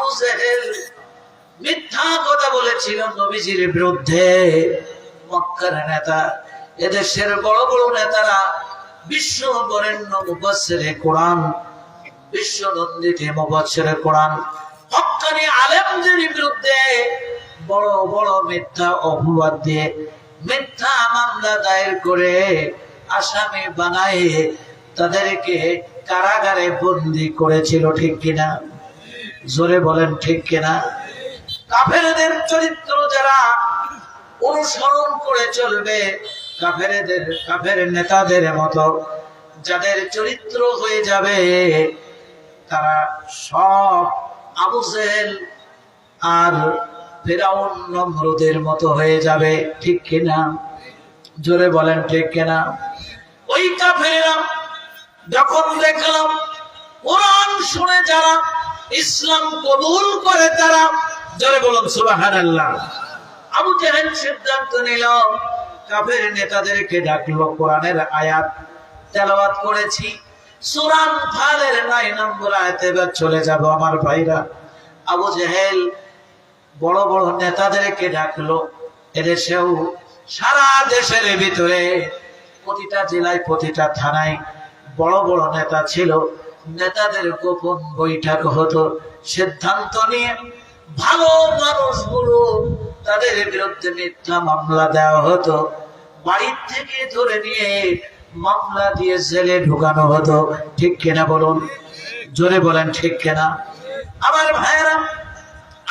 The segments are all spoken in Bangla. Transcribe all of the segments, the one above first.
আবু জেহেল মিথ্যা কথা বলেছিল নবীজির বিরুদ্ধে। মক্কার নেতা, এদেশের বড় বড় নেতারা, বিশ্ব বরেণ্য মুফাসসিরে কোরআন, বিশ্ব নন্দিত মুফাসসিরে কোরআন, হক্কানি আলেমদের বিরুদ্ধে বড় বড় মিথ্যা অপবাদ দিয়ে মিথ্যা মামলা দায়ের করে আসামি বানায় তাদেরকে কারাগারে বন্দী করেছিল। ঠিক কিনা? জোরে বলেন ঠিক কিনা? কাফেরদের চরিত্র যারা অনুসরণ করে চলবে, কাফের নেতাদের মতো যাদের চরিত্র হয়ে যাবে, তারা সব আবু জেহেল আর ফিরআউন নমরুদের মতো হয়ে যাবে। ঠিক কিনা? জোরে বলেন ঠিক কিনা? ওই কাফেররা যখন দেখলাম কোরআন শুনে যারা ইসলাম কবুল করে, তারা, জোরে বলুন সুবহানাল্লাহ, আবু জেহেল সিদ্ধান্ত নিল কাফের নেতাদেরকে ডাকলো। কোরআনের আয়াত তেলাওয়াত করেছি, সূরা আনফালের 9 নম্বর আয়াতে এবার চলে যাব আমার ভাইরা। আবু জেহেল বড় বড় নেতাদেরকে ডাকলো। এদেশেও সারা দেশের ভিতরে প্রতিটা জেলায় প্রতিটা থানায় বড় বড় নেতা ছিল। নেতাদের গোপন বৈঠক হতো, সিদ্ধান্ত নিয়ে ভালো মানুষগুলো তাদের বিরুদ্ধে মিথ্যা মামলা দেওয়া হতো, বাড়ির থেকে ধরে নিয়ে মামলা দিয়ে জেলে ঢুকানো হতো। ঠিক কিনা বলুন? জোরে বলেন ঠিক কিনা? আমার ভাইয়েরা,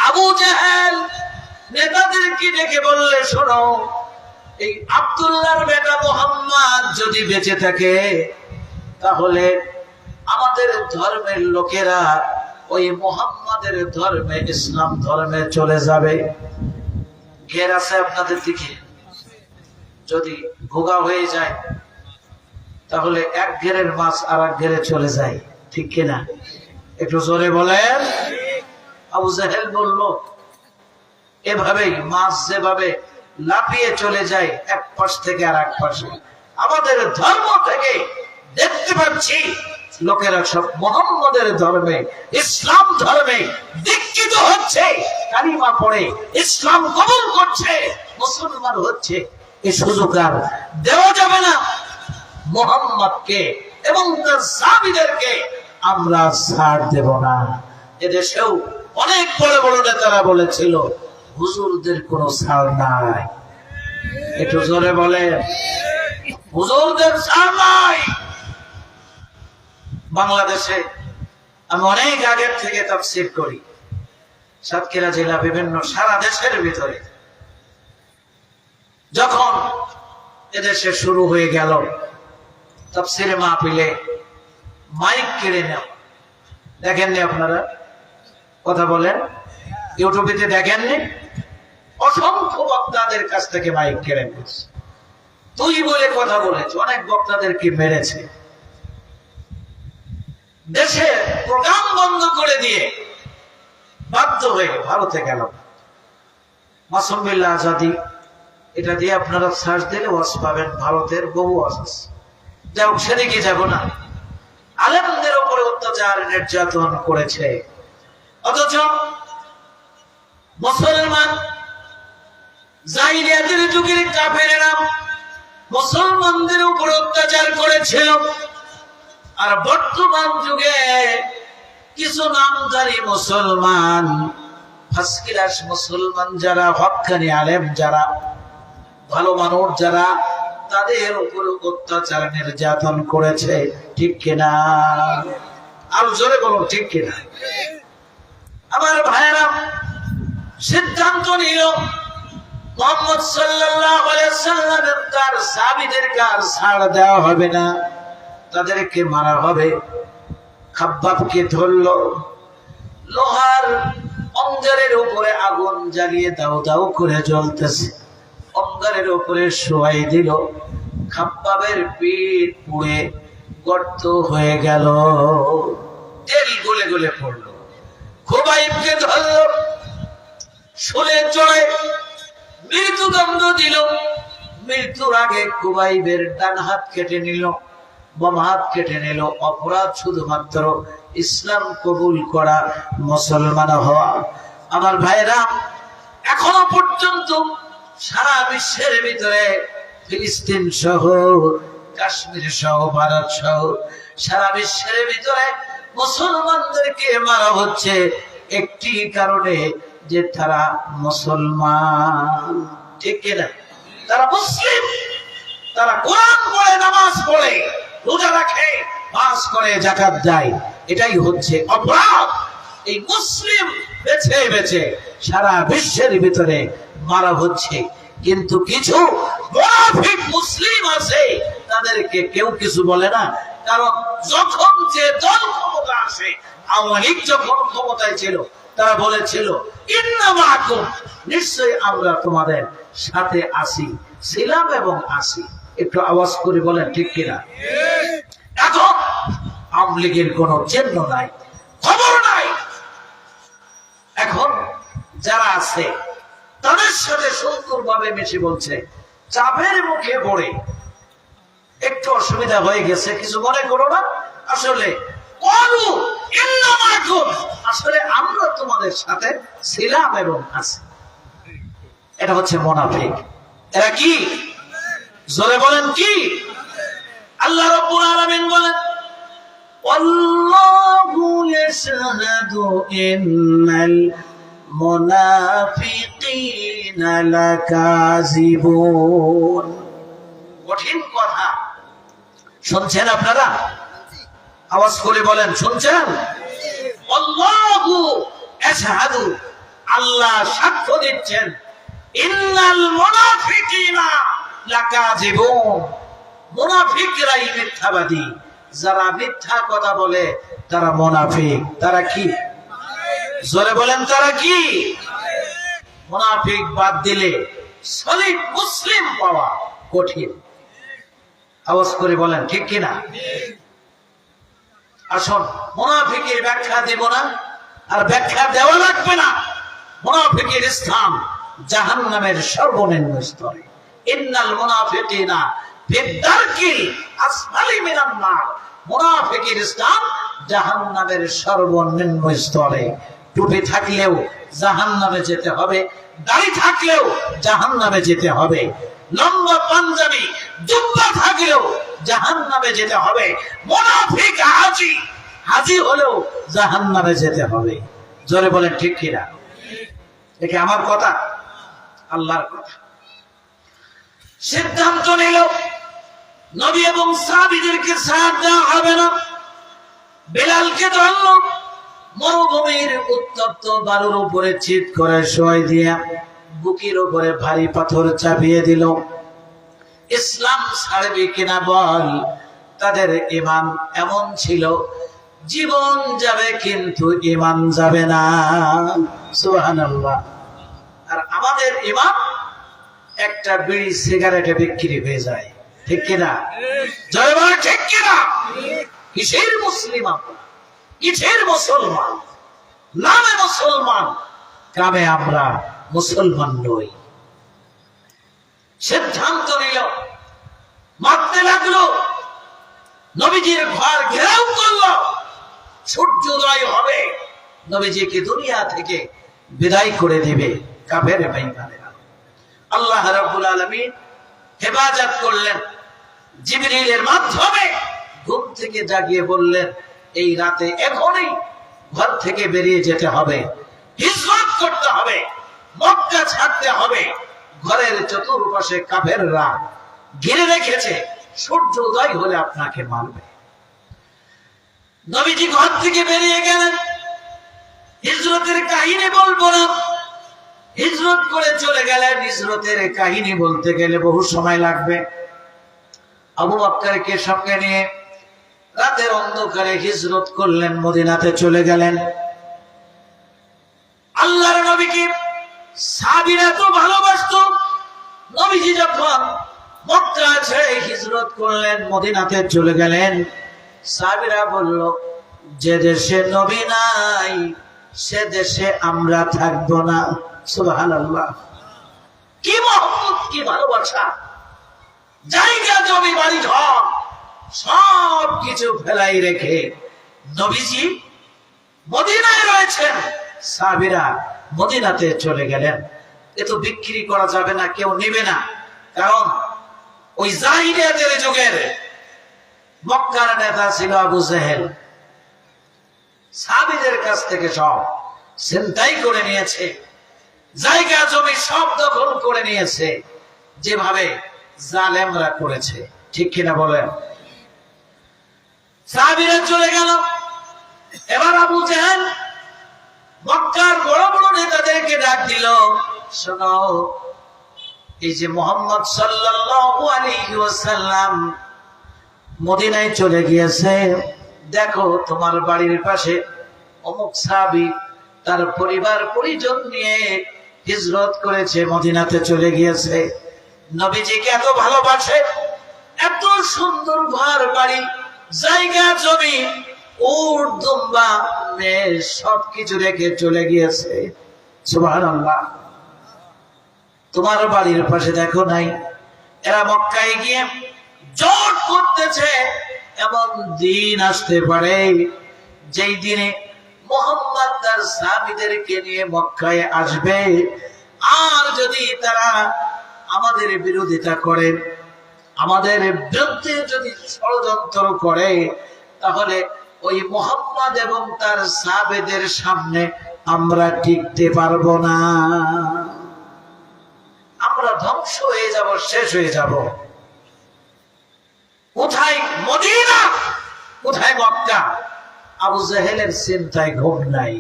আবু জেহেল নেতাদেরকে ডেকে বললে, শোনো, এই আব্দুল্লাহর বেটা মুহাম্মদ যদি বেঁচে থাকে তাহলে আমাদের ধর্মের লোকেরা ওই মুহাম্মাদের ধর্মে, ইসলাম ধর্মে চলে যাবে। ঘের আছে আপনাদের দিকে, যদি ভোগা হয়ে যায় তাহলে এক ঘেরের মাছ আর এক ঘেরে চলে যায়। ঠিক কিনা? একটু জোরে বলেন। আবু জেহেল বলল, এভাবেই মাছ যেভাবে লাফিয়ে চলে যায় এক পাশ থেকে আর এক পাশে, আমাদের ধর্ম থেকে দেখতে পাচ্ছি লোকেরা সব মুহাম্মাদের ধর্মে, ইসলাম ধর্মে দীক্ষিত হচ্ছে, কালিমা পড়ে ইসলাম কবুল করছে, মুসলমান হচ্ছে। এই সুযোগ আর দেওয়া যাবে না। মুহাম্মদকে এবং তার সাহাবীদেরকে আমরা ছাড় দেব না। এদেশেও অনেক বড় বড় নেতারা বলেছিল হুজুরদের কোনো ছাড় নাই। একটু জোরে বলে, হুজুরদের ছাড় নাই। বাংলাদেশে আমি অনেক আগের থেকে তাফসীর করি, সাতক্ষীরা জেলা, বিভিন্ন সারা দেশের ভিতরে। যখন এদেশে শুরু হয়ে গেল তাফসীরে মাহফিলে মাইক কেড়ে নেওয়া, দেখেননি আপনারা? কথা বলেন, ইউটিউবে দেখেননি? অসংখ্য বক্তাদের কাছ থেকে মাইক কেড়ে নিয়েছে। তুই বলে কথা বলেছে, অনেক বক্তাদেরকে মেরেছে। দেশে প্রোগ্রাম বন্ধ করে দিয়ে বাধ্য হয়ে ভারতে গেল। মাসুম বিল্লাহ আজাদী, এটা দিয়ে আপনারা সার্চ দিলে ওয়াজ পাবেন, ভারতের বহু ওয়াজ আছে। যাই হোক, সেদিকে যাব না। আলেমদের উপরে অত্যাচার নির্যাতন করেছে, অথচ মুসলমান জাহিলিয়াতের যুগের কাফেরেরা মুসলমানদের উপর অত্যাচার করেছিল। আর বর্তমান যুগে কিছু নামধারী মুসলমান, ফার্স্ট ক্লাস মুসলমান যারা, হক্কানি আলেম যারা, ভালো মানুষ যারা, তাদের উপর অত্যাচার নির্যাতন করেছে। ঠিক কিনা? আর জোরে বলুন ঠিক কিনা? আমার ভাইয়েরা, সিদ্ধান্ত নিল মুহাম্মদ সাল্লাল্লাহু আলাইহি ওয়াসাল্লামের তার সাহাবীদেরকে আর ছাড় দেওয়া হবে না, তাদেরকে মারা হবে। খাব্বাবকে ধরলো, লোহার অঙ্গারের উপরে আগুন জ্বালিয়ে দাও দাও করে জ্বলতেছে, অঙ্গারের উপরে শোয়াই দিল। খাব্বাবের পিঠ পুড়ে গর্ত হয়ে গেল, তেল গলে গলে পড়লো। খুবাইবকে ধরলো, শুলে চড়ে মৃত্যুদণ্ড দিল। মৃত্যুর আগে খুবাইবের ডান হাত কেটে নিল, বাম হাত কেটে নিল। অপরাধ শুধুমাত্র ইসলাম কবুল করা, মুসলমান হওয়া। আমার ভাইরা, এখনো পর্যন্ত সারা বিশ্বের ভিতরে ফিলিস্তিন সহ, কাশ্মীর সহ, ভারত সহ সারা বিশ্বের ভিতরে মুসলমানদেরকে মারা হচ্ছে একটি কারণে, যে তারা মুসলমান। ঠিক কিনা? তারা মুসলিম, তারা কোরআন পড়ে, নামাজ পড়ে, রোজা রাখে, পাস করে, যাকাত দেয়। এটাই হচ্ছে অপরাধ। এই মুসলিম বেছে বেছে সারা বিশ্বের ভিতরে মারা হচ্ছে। কিন্তু কিছু মুনাফিক মুসলিম আছে, তাদেরকে কেউ কিছু বলে না। কারণ যখন যে দল ক্ষমতা আসে, আওয়ামী লীগ যখন ক্ষমতায় ছিল, তারা বলেছিল ইন্না মাআকুম, নিশ্চয়ই আমরা তোমাদের সাথে আছি, ছিলাম এবং আছি। একটু আওয়াজ করে বলেন ঠিক কিনা? এখন আওয়ামী লীগের কোন চিহ্ন নাই, খবর নাই। এখন যারা আছে তাদের সাথে সুন্দরভাবে মিশে বলছে, চাপের মুখে পড়ে একটু অসুবিধা হয়ে গেছে, কিছু মনে করো না। আসলে আসলে আমরা তোমাদের সাথে ছিলাম এবং আছি। এটা হচ্ছে মুনাফিক। এরা কি? জোরে বলেন কি? আল্লাহ রাব্বুল আলামিন বলেন, আল্লাহু ইয়াশহাদু ইন্নাল মুনাফিকিনা লাকাযিবুন। কঠিন কথা শুনছেন আপনারা? আওয়াজ করে বলেন, শুনছেন? আল্লাহু ইয়াশহাদু, আল্লাহ সাক্ষ্য দিচ্ছেন, ইন্নাল মুনাফিকিনা লাকাযিবুন, মুনাফিকরাই মিথ্যাবাদী। যারা মিথ্যা কথা বলে তারা মুনাফিক। তারা কি? জোরে বলেন, তারা কি? মুনাফিক বাদ দিলে সলিড মুসলিম পাওয়া কঠিন। আওয়াজ করে বলেন ঠিক কিনা? আসুন, মুনাফিকের ব্যাখ্যা দেব না, আর ব্যাখ্যা দেওয়া লাগবে না। মুনাফিকের স্থান জাহান্নামের সর্বনিম্ন স্তরে। ইন্নাল মুনাফিকিনা ফিদ-দারকিল আসফালি মিনান নার, মুনাফিকের স্থান জাহান্নামের সর্বনিম্ন স্তরে। টুপি থাকলেও জাহান্নামে যেতে হবে, দাড়ি থাকলেও জাহান্নামে যেতে হবে, লম্বা পাঞ্জাবি জুব্বা থাকলেও জাহান্নামে যেতে হবে। মুনাফিক হাজি, হাজি হলেও জাহান্নামে যেতে হবে। জোরে বলেন ঠিক কিনা? এটা আমার কথা, আল্লাহর কথা। সিদ্ধান্ত নিল নবী এবং সাহাবীদেরকে সাথ দেওয়া হবে না। বেলালকে ধরল, মরুভূমির উত্তপ্ত বালুর উপরে চিৎ করে শোয় দিয়া বুকের উপরে ভারী পাথর চাপিয়ে দিল। ইসলাম ছাড়বে কিনা বল। তাদের ঈমান এমন ছিল, জীবন যাবে কিন্তু ঈমান যাবে না। সুবহানাল্লাহ। আর আমাদের ঈমান একটা বিড়ি সিগারেটে বিক্রি হয়ে যায়। ঠিক কিনা? জয় বলে ঠিক কিনা? কিসের মুসলিম আমরা? কিসের মুসলমান? নামে মুসলমান, কামে আমরা মুসলমান নই। সিদ্ধান্ত নিল, মারতে লাগলো, নবীজির ঘর ঘেরাও করলো। সূর্যোদয় হবে, নবীজিকে দুনিয়া থেকে বিদায় করে দিবে কাফের বেঈমানেরা। আল্লাহ রাব্বুল আলামিন হেফাজত করলেন, জিবরিলের মাধ্যমে ঘুম থেকে জাগিয়ে বললেন, এই রাতে এখনই ঘর থেকে বেরিয়ে যেতে হবে, হিজরত করতে হবে, মক্কা ছাড়তে হবে। ঘরের চতুর্পাশে কাফেররা ঘিরে রেখেছে, সূর্য উদয় হলে আপনাকে মারবে। নবীজি ঘর থেকে বেরিয়ে গেলেন। হিজরতের কাহিনী বলবো না, হিজরত করে চলে গেলেন। হিজরতের কাহিনী বলতে গেলে বহু সময় লাগবে। আবু বকরকে সঙ্গে নিয়ে রাতের অন্ধকারে হিজরত করলেন, মদিনাতে চলে গেলেন। আল্লাহর নবীকে সাহাবীরা তো ভালোবাসতো। নবীজি যখন মক্কা ছেড়ে হিজরত করলেন, মদিনাতে চলে গেলেন, সাহাবীরা বলল, যে দেশে নবী নাই সে দেশে আমরা থাকবো না। সুবহানাল্লাহ। কি মহব্বত, কি ভালোবাসা! জায়গা জমি বাড়ি ঘর সব কিছু ফেলাই রেখে নবীজি মদিনায় রয়েছেন, সাহাবীরা মদিনাতে চলে গেলেন। এ তো বিক্রি করা যাবে না, কেউ নেবে না, কারণ ওই জাহিলিয়াতের যুগের মক্কার নেতা ছিল আবু জেহেল। সাহাবীদের কাছ থেকে সব ছিনতাই করে নিয়েছে, জায়গা জমি সব দখল করে নিয়েছে, যেভাবে জালেমরা করেছে। ঠিক কিনা বলেন? সাহাবীরা চলে গেল। এবার আবু জেহেল মক্কার বড় বড় নেতাদেরকে ডাক দিল, শোনো, এই যে মুহাম্মদ সাল্লাল্লাহু আলাইহি ওয়াসাল্লাম মদিনায় চলে গিয়েছে, দেখো তোমার বাড়ির পাশে অমুক সাহাবী তার পরিবার পরিজন নিয়ে হিজরত করেছে, মদিনাতে চলে গিয়েছে। নবীজিকে এত ভালোবাসে, এত সুন্দর ঘর বাড়ি, জায়গা জমি, উট দুম্বা মেয়ে সবকিছু রেখে চলে গিয়েছে। সুবহানাল্লাহ। তোমার বাড়ির পাশে দেখো নাই, এরা মক্কায় গিয়ে জোট করতেছে। এমন দিন আসতে পারে যেই দিনে মুহাম্মদ তার সাহাবীদেরকে নিয়ে মক্কায় আসবে, আর যদি তারা আমাদের বিরোধিতা করে, আমাদের বিরুদ্ধে যদি ষড়যন্ত্র করে, তাহলে ওই মুহাম্মদ এবং তার সাহাবীদের সামনে আমরা টিকতে পারবো না, আমরা ধ্বংস হয়ে যাব, শেষ হয়ে যাব। কোথায় মদিনা, কোথায় মক্কা? আবু জেহেলের চিন্তায় ঘুম নাই।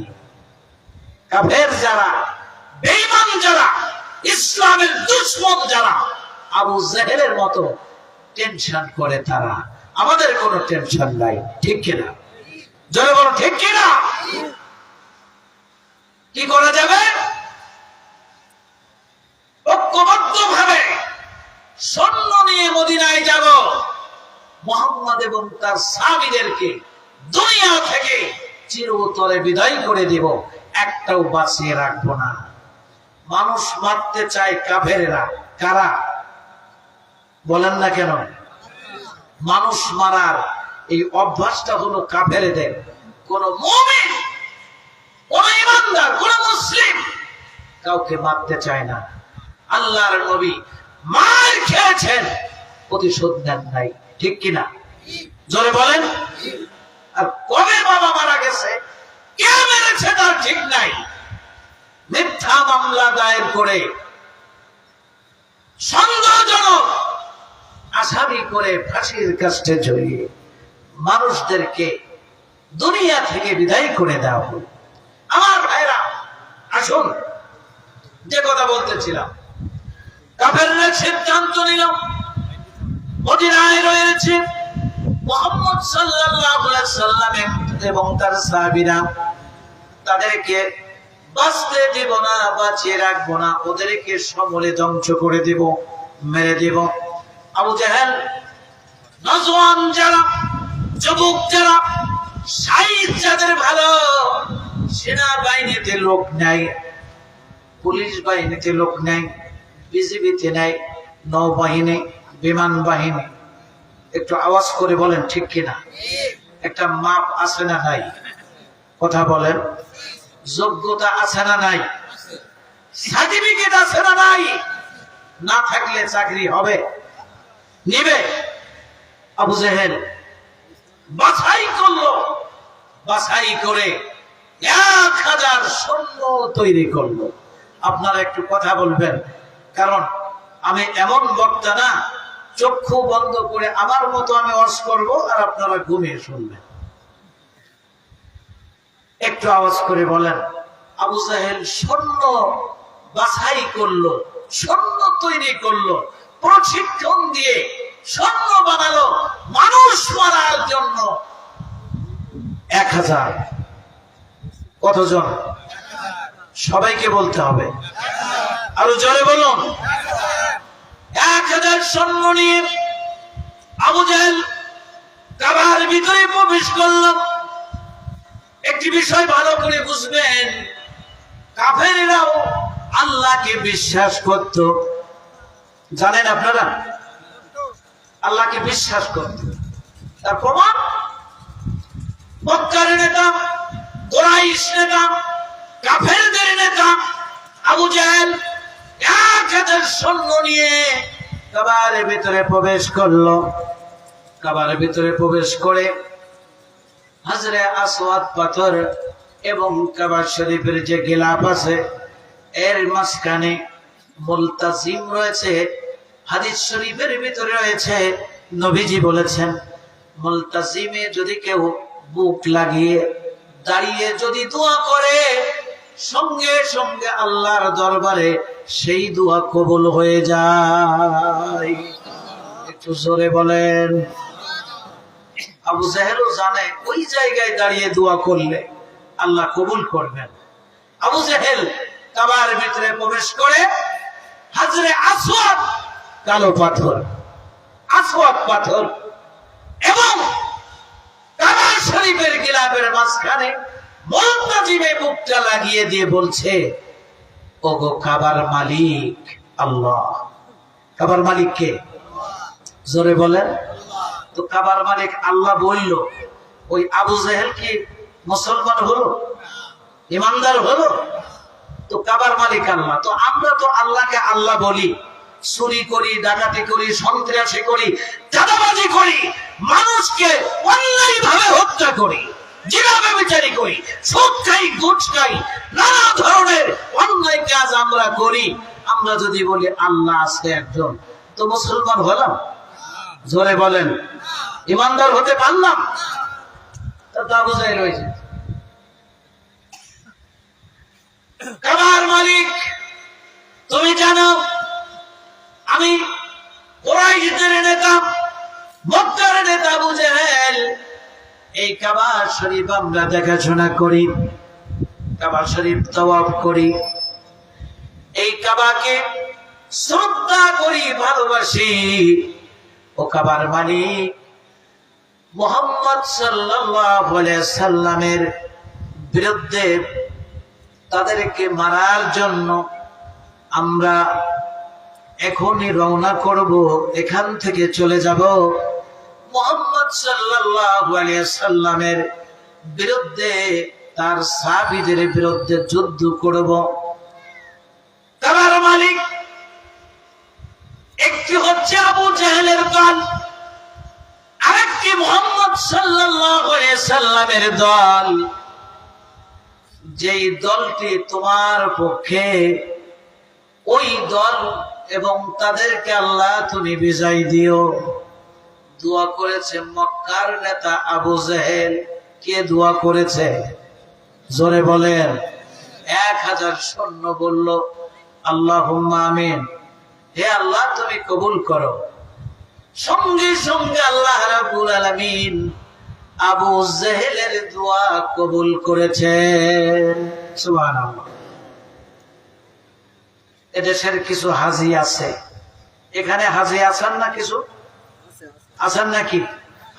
কাফের যারা, বেঈমান যারা, ইসলামের দুশমন যারা আবু জেহেলের মতো টেনশন করে, তারা আমাদের কোনো টেনশন নাই। ঠিক কিনা? জোরে বলো ঠিক কিনা? কি করা যাবে? ঐক্যবদ্ধ ভাবে সৈন্য নিয়ে মদিনায় যাব, মুহাম্মদ এবং তার সাহাবীদেরকে দুনিয়া থেকে চিরতরে বিদায় করে দিব, একটাও বাঁচিয়ে রাখবো না। মানুষ মারতে চায় কাফেরেরা, কারা বলেন না কেন? মানুষ মারার এই অভ্যাসটা হলো কাফেরদের। কোন মুমিন, কোন ইমানদার, কোন মুসলিম কাউকে মারতে চায় না। আল্লাহর নবী মার খেয়েছেন, প্রতিশোধ নেন নাই। ঠিক কিনা? জোরে বলেন। আর কবে বাবা মারা গেছে, কে মেরেছে তার ঠিক নাই। মিথ্যা মামলা দায়ের করে সন্দেহজনক আসামি করে ফাঁসির কাস্টে ঝুলিয়ে মানুষদেরকে দুনিয়া থেকে বিদায় করে দেওয়া হল। আমার ভাইরা, আসুন, যে কথা বলতেছিলাম, কাফেররা সিদ্ধান্ত নিল মদিনায় রয়েছে মুহাম্মদ সাল্লাল্লাহু আলাইহি সাল্লাম এবং তার সাহাবীরা, তাদেরকে বাঁচতে দেব না, বাঁচিয়ে রাখবো না, ওদেরকে সমূলে ধ্বংস করে দেব, মেরে দেব। আবু জেহেল, নওজোয়ান যারা, যুবক যারা, সাইজ যাদের ভালো, সেনাবাহিনীতে লোক নাই, পুলিশ বাহিনীতে লোক নাই, বিজিবিতে নাই, নৌবাহিনী, বিমান বাহিনী, একটু আওয়াজ করে বলেন ঠিক কিনা? একটা মাপ আছে না নাই? কথা বলেন। যোগ্যতা আছে না নাই? সার্টিফিকেট আছে না নাই? না থাকলে চাকরি হবে, নিবে? আবু জেহেল বাছাই করলো, বাছাই করে 1000 সৈন্য তৈরি করলো। আপনারা একটু কথা বলবেন, কারণ আমি এমন বক্তা না, চক্ষু বন্ধ করে আমার মতো আমি ওয়াজ করব আর আপনারা ঘুমিয়ে শুনবেন। একটু আওয়াজ করে বলেন। আবু জেহেল সৈন্য বাছাই করলো, সৈন্য তৈরি করলো, প্রশিক্ষণ দিয়ে সৈন্য বানালো মানুষ মারার জন্য। 1000 কতজন? সবাইকে বলতে হবে, আরো জোরে বলুন। 1000 সৈন্য নিয়ে আবু জেহেল কাবার ভিতরে প্রবেশ করল। একটি বিষয় ভালো করে বুঝবেন, কাফেররাও আল্লাহকে বিশ্বাস করত, জানেন আপনারা? আল্লাহকে বিশ্বাস করত। তার প্রমাণ মক্কার নেতা কুরাইশ নেতা, কাফেরদের নেতা আবু জাহেল 1000 সৈন্য নিয়ে কাবার ভিতরে প্রবেশ করলো। কাবার ভিতরে প্রবেশ করে হাজরে আসওয়াদ পাথর এবং কাবা শরীফের যে গিলাফ আছে এর মাঝখানে মুলতাজিম রয়েছে। হাদিস শরীফের ভিতরে রয়েছে, নবীজি বলেছেন, মুলতাজিমে যদি কেউ বুক লাগিয়ে দাঁড়িয়ে যদি দোয়া করে, সঙ্গে সঙ্গে আল্লাহর দরবারে সেই দোয়া কবুল হয়ে যায়। একটু জোরে বলেন। আবু জাহেলও জানে ওই জায়গায় দাঁড়িয়ে দোয়া করলে আল্লাহ কবুল করবেন। আবু জাহেল কাবার ভিতরে প্রবেশ করে হাজরে আসওয়াদ, কালো পাথর, আসওয়াদ পাথর এবং কাবা শরীফের গিলাফের মাঝখানে মুলতাজিমে বুকটা লাগিয়ে দিয়ে বলছে, ওগো কাবার মালিক আল্লাহ। কাবার মালিক কে? জোরে বলেন। তো কাবার মালিক আল্লাহ বলল, ওই আবু জাহেল কি মুসলমান হলো, ইমানদার হলো? তো কাবার মালিক আল্লাহ। তো আমরা তো আল্লাহকে আল্লাহ বলি, চুরি করি, ডাকাতি করি, সন্ত্রাসী করি, চাঁদাবাজি করি, মানুষকে অন্যায় ভাবে হত্যা করি, জিনাবে বিচারি করি, সুদ খাই, ঘুষ খাই, নানা ধরনের অন্যায় কাজ আমরা করি। আমরা যদি বলি আল্লাহ আছে একজন, তো মুসলমান হলাম? জোরে বলেন। ইমানদার হতে পারলাম? তা বোঝাই রয়েছে। কাবার মালিক তুমি জানো আমি কুরাইশদের নেতা, মক্কার নেতা আবু জাহেল। এই কাবা শরীফ আমরা দেখাশোনা করি, কাবা শরীফ তাওয়াফ করি, এই কাবাকে শ্রদ্ধা করি, ভালোবাসি। ও কাবার মালিক, মুহাম্মদ সাল্লাল্লাহু আলাইহি সাল্লামের বিরুদ্ধে তাদেরকে মারার জন্য আমরা এখনই রওনা করব, এখান থেকে চলে যাব, মুহাম্মদ সাল্লাল্লাহু আলাইহি সাল্লামের বিরুদ্ধে, তার সাহাবীদের বিরুদ্ধে যুদ্ধ করব। কাবার মালিক একটি হচ্ছে আবু জাহেলের দল, আরেকটি মুহাম্মদ সাল্লাল্লাহু আলাইহি সাল্লামের দল। যেই দলটি তোমার পক্ষে, ওই দল এবং তাদেরকে আল্লাহ তুমি বিজয় দিও। দোয়া করেছে মক্কার নেতা আবু জাহেল। কে দোয়া করেছে? জোরে বলেন। 1000 সৈন্য বলল আল্লাহুম্মা আমিন, হে আল্লাহ তুমি কবুল করো। সঙ্গে সঙ্গে আল্লাহ রাব্বুল আলামিন আবু জাহেলের দোয়া কবুল করেছেন। সুবহানাল্লাহ। এদেশের কিছু হাজী আছে, এখানে হাজী আছেন না? কিছু আছেন নাকি?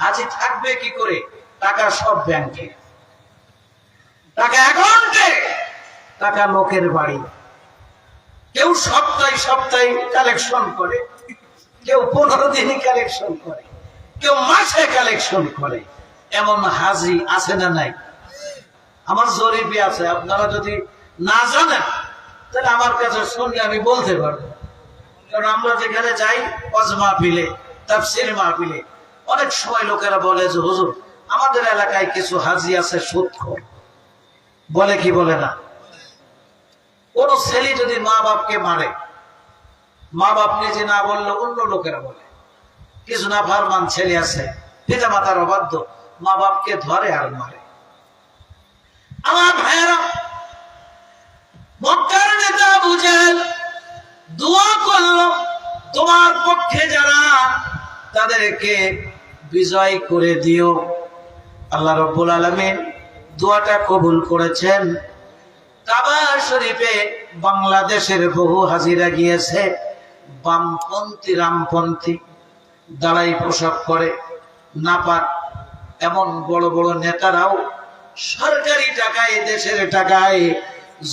হাজী থাকবে কি করে? টাকা সব ব্যাংকে, টাকা অ্যাকাউন্টে, টাকা লোকের বাড়ি। কেউ সপ্তাহে সপ্তাহে কালেকশন করে, কেউ 15 দিনই কালেকশন করে, কেউ মাসে কালেকশন করে। এমন হাজী আছে না নাই? আমার জরিপে আছে। আপনারা যদি না জানেন তাহলে আমার কাছে শুনলে আমি বলতে পারবো। কারণ আমরা যেখানে যাই, ওয়াজ মাহফিলে, তাফসীর মাহফিলে, অনেক সময় লোকেরা বলে যে হুজুর আমাদের এলাকায় কিছু হাজী আছে সুদখোর। বলে কি বলে না? কোন ছেলে যদি মা বাপকে মারে, মা বাপ নিজে না বললে অন্য লোকেরা বলে। কিছু না ফারমান ছেলে আছে, পিতা মাতার অবাধ্য, মা বাপকে ধরে আর মারে। আমার ভাইয়েরা, মক্কার নেতা আবু জাহেল দোয়া করল, তোমার পক্ষে যারা, তাদেরকে বিজয় করে দিও। আল্লাহ রাব্বুল আলামিন দোয়াটা কবুল করেছেন। কাবা শরীফে বাংলাদেশের বহু হাজিরা গিয়েছে, বামপন্থী রামপন্থী, দাড়াই পোশাক করে, নাপাক এমন বড় বড় নেতারাও সরকারি টাকায়, দেশের টাকায়,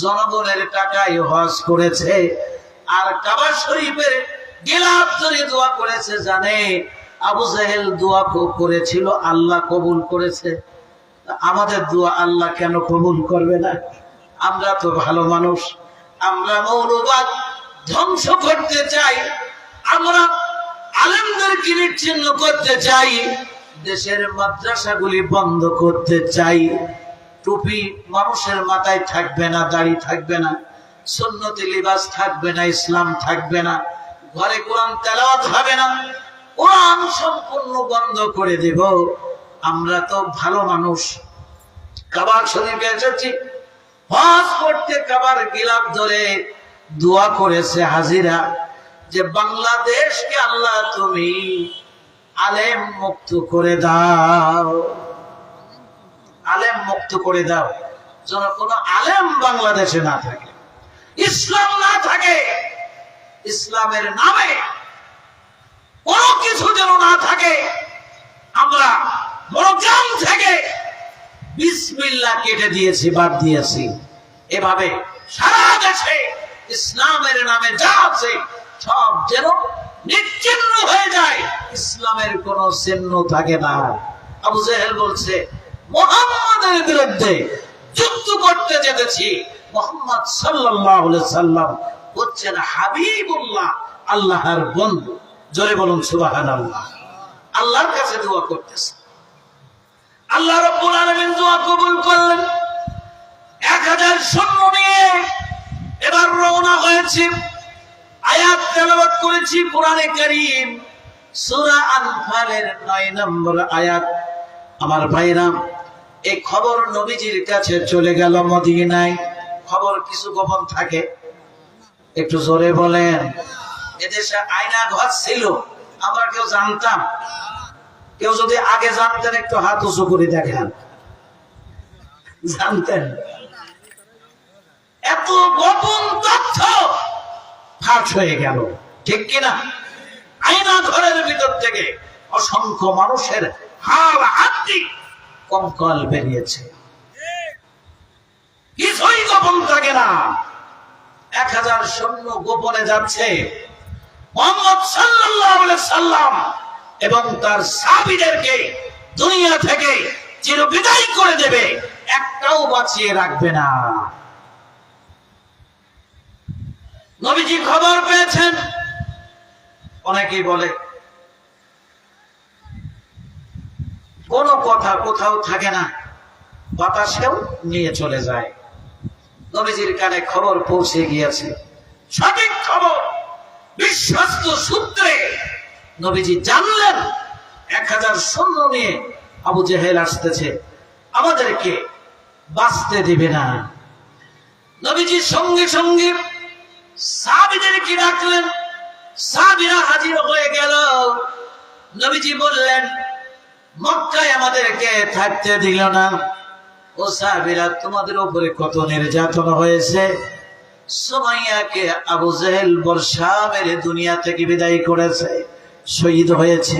জনগণের টাকায় হজ করেছে। আর কাবা শরীফের গিলাফ ধরে দোয়া করেছে। জানে আবু জাহেল দোয়া করেছিল, আল্লাহ কবুল করেছে। আমাদের দোয়া আল্লাহ কেন কবুল করবে না? আমরা তো ভালো মানুষ, আমরা মৌলবাদ ধ্বংস করতে চাই, আমরা আলেমদেরকে নিচ্ছিন্ন করতে চাই, দেশের মাদ্রাসাগুলি বন্ধ করতে চাই, টুপি মানুষের মাথায় থাকবে না, দাড়ি থাকবে না, সুন্নতি লিবাস থাকবে না, ইসলাম থাকবে না, ঘরে কোরআন তেলাওয়াত হবে না, কোরআন সম্পূর্ণ বন্ধ করে দেব। আমরা তো ভালো মানুষ, কাবা শরীফে এসেছি হজ করতে, কাবার গিলাফ ধরে দোয়া করেছে হাজিরা যে বাংলাদেশকে আল্লাহ তুমি আলেম মুক্ত করে দাও, আলেম মুক্ত করে দাও, যেন কোনো আলেম বাংলাদেশে না থাকে, ইসলাম না থাকে, ইসলামের নামে কোনো কিছু যেন না থাকে। আমরা মনোগ্রাম থেকে বিসমিল্লাহ কেটে দিয়েছি, বাদ দিয়েছি। এভাবে সারা দেশে ইসলামের নামে যা আছে সব যেন নিশ্চিহ্ন হয়ে যায়, ইসলামের কোন চিহ্ন থাকে না। আবু জেহেল বলছে মুহাম্মাদের বিরুদ্ধে যুদ্ধ করতে যেতেছি, মুহাম্মদ সাল্লাল্লাহু আলাইহি সাল্লাম হচ্ছেন হাবিবুল্লাহ, আল্লাহর বন্ধু। জোরে বলুন সুবহানাল্লাহ। আল্লাহর কাছে দোয়া করতেছে, আল্লাহ রাব্বুল আলামিন দোয়া কবুল করলেন। 1000 সৈন্য নিয়ে এবার রওনা হয়েছে। আয়াত তেলাওয়াত করেছি কোরআনে কারীম সূরা আনফালের 9 নম্বর আয়াত। আমার ভাইরা, এই খবর নবীজির কাছে চলে গেল মদিনায়। খবর কিছু গোপন থাকে, একটু জোরে বলেন। এদেশে আয়না ঘর ছিল, আমরা কেউ জানতাম? কেউ যদি আগে জানতেন একটু হাত উঁচু করে দেখেন, জানতেন? এত গোপন তথ্য ফাঁস হয়ে গেল, ঠিক কিনা? আয়না ঘরের ভিতর থেকে অসংখ্য মানুষের হাড় হাড্ডি কঙ্কাল বেরিয়েছে, কিছুই গোপন থাকে না। 1000 সৈন্য গোপনে যাচ্ছে, মুহাম্মদ সাল্লাল্লাহু আলাইহি সাল্লাম এবং তার সাহাবীদেরকে দুনিয়া থেকে চিরবিদায় করে দেবে, একটাও বাঁচিয়ে রাখবে না। নবীজি খবর পেয়েছেন। অনেকেই বলে কোন কথা কোথাও থাকে না, বাতাসেও নিয়ে চলে যায়। নবীজির কানে খবর পৌঁছে গিয়েছে, সঠিক খবর, বিশ্বস্ত সূত্রে নবীজি জানলেন 1000 সৈন্য নিয়ে আবু জেহেল আসতেছে, আমাদেরকে বাঁচতে দিবে না। নবীজি সঙ্গে সঙ্গে সাহাবীদেরকে ডাকলেন, সাহাবীরা হাজির হয়ে গেল। নবীজি বললেন, মক্কায় আমাদেরকে থাকতে দিল না। ও সাহাবীরা, তোমাদের উপরে কত নির্যাতন হয়েছে। সুমাইয়াকে আবু জেহেল বর্ষা মেরে দুনিয়া থেকে বিদায় করেছে, শহীদ হয়েছে।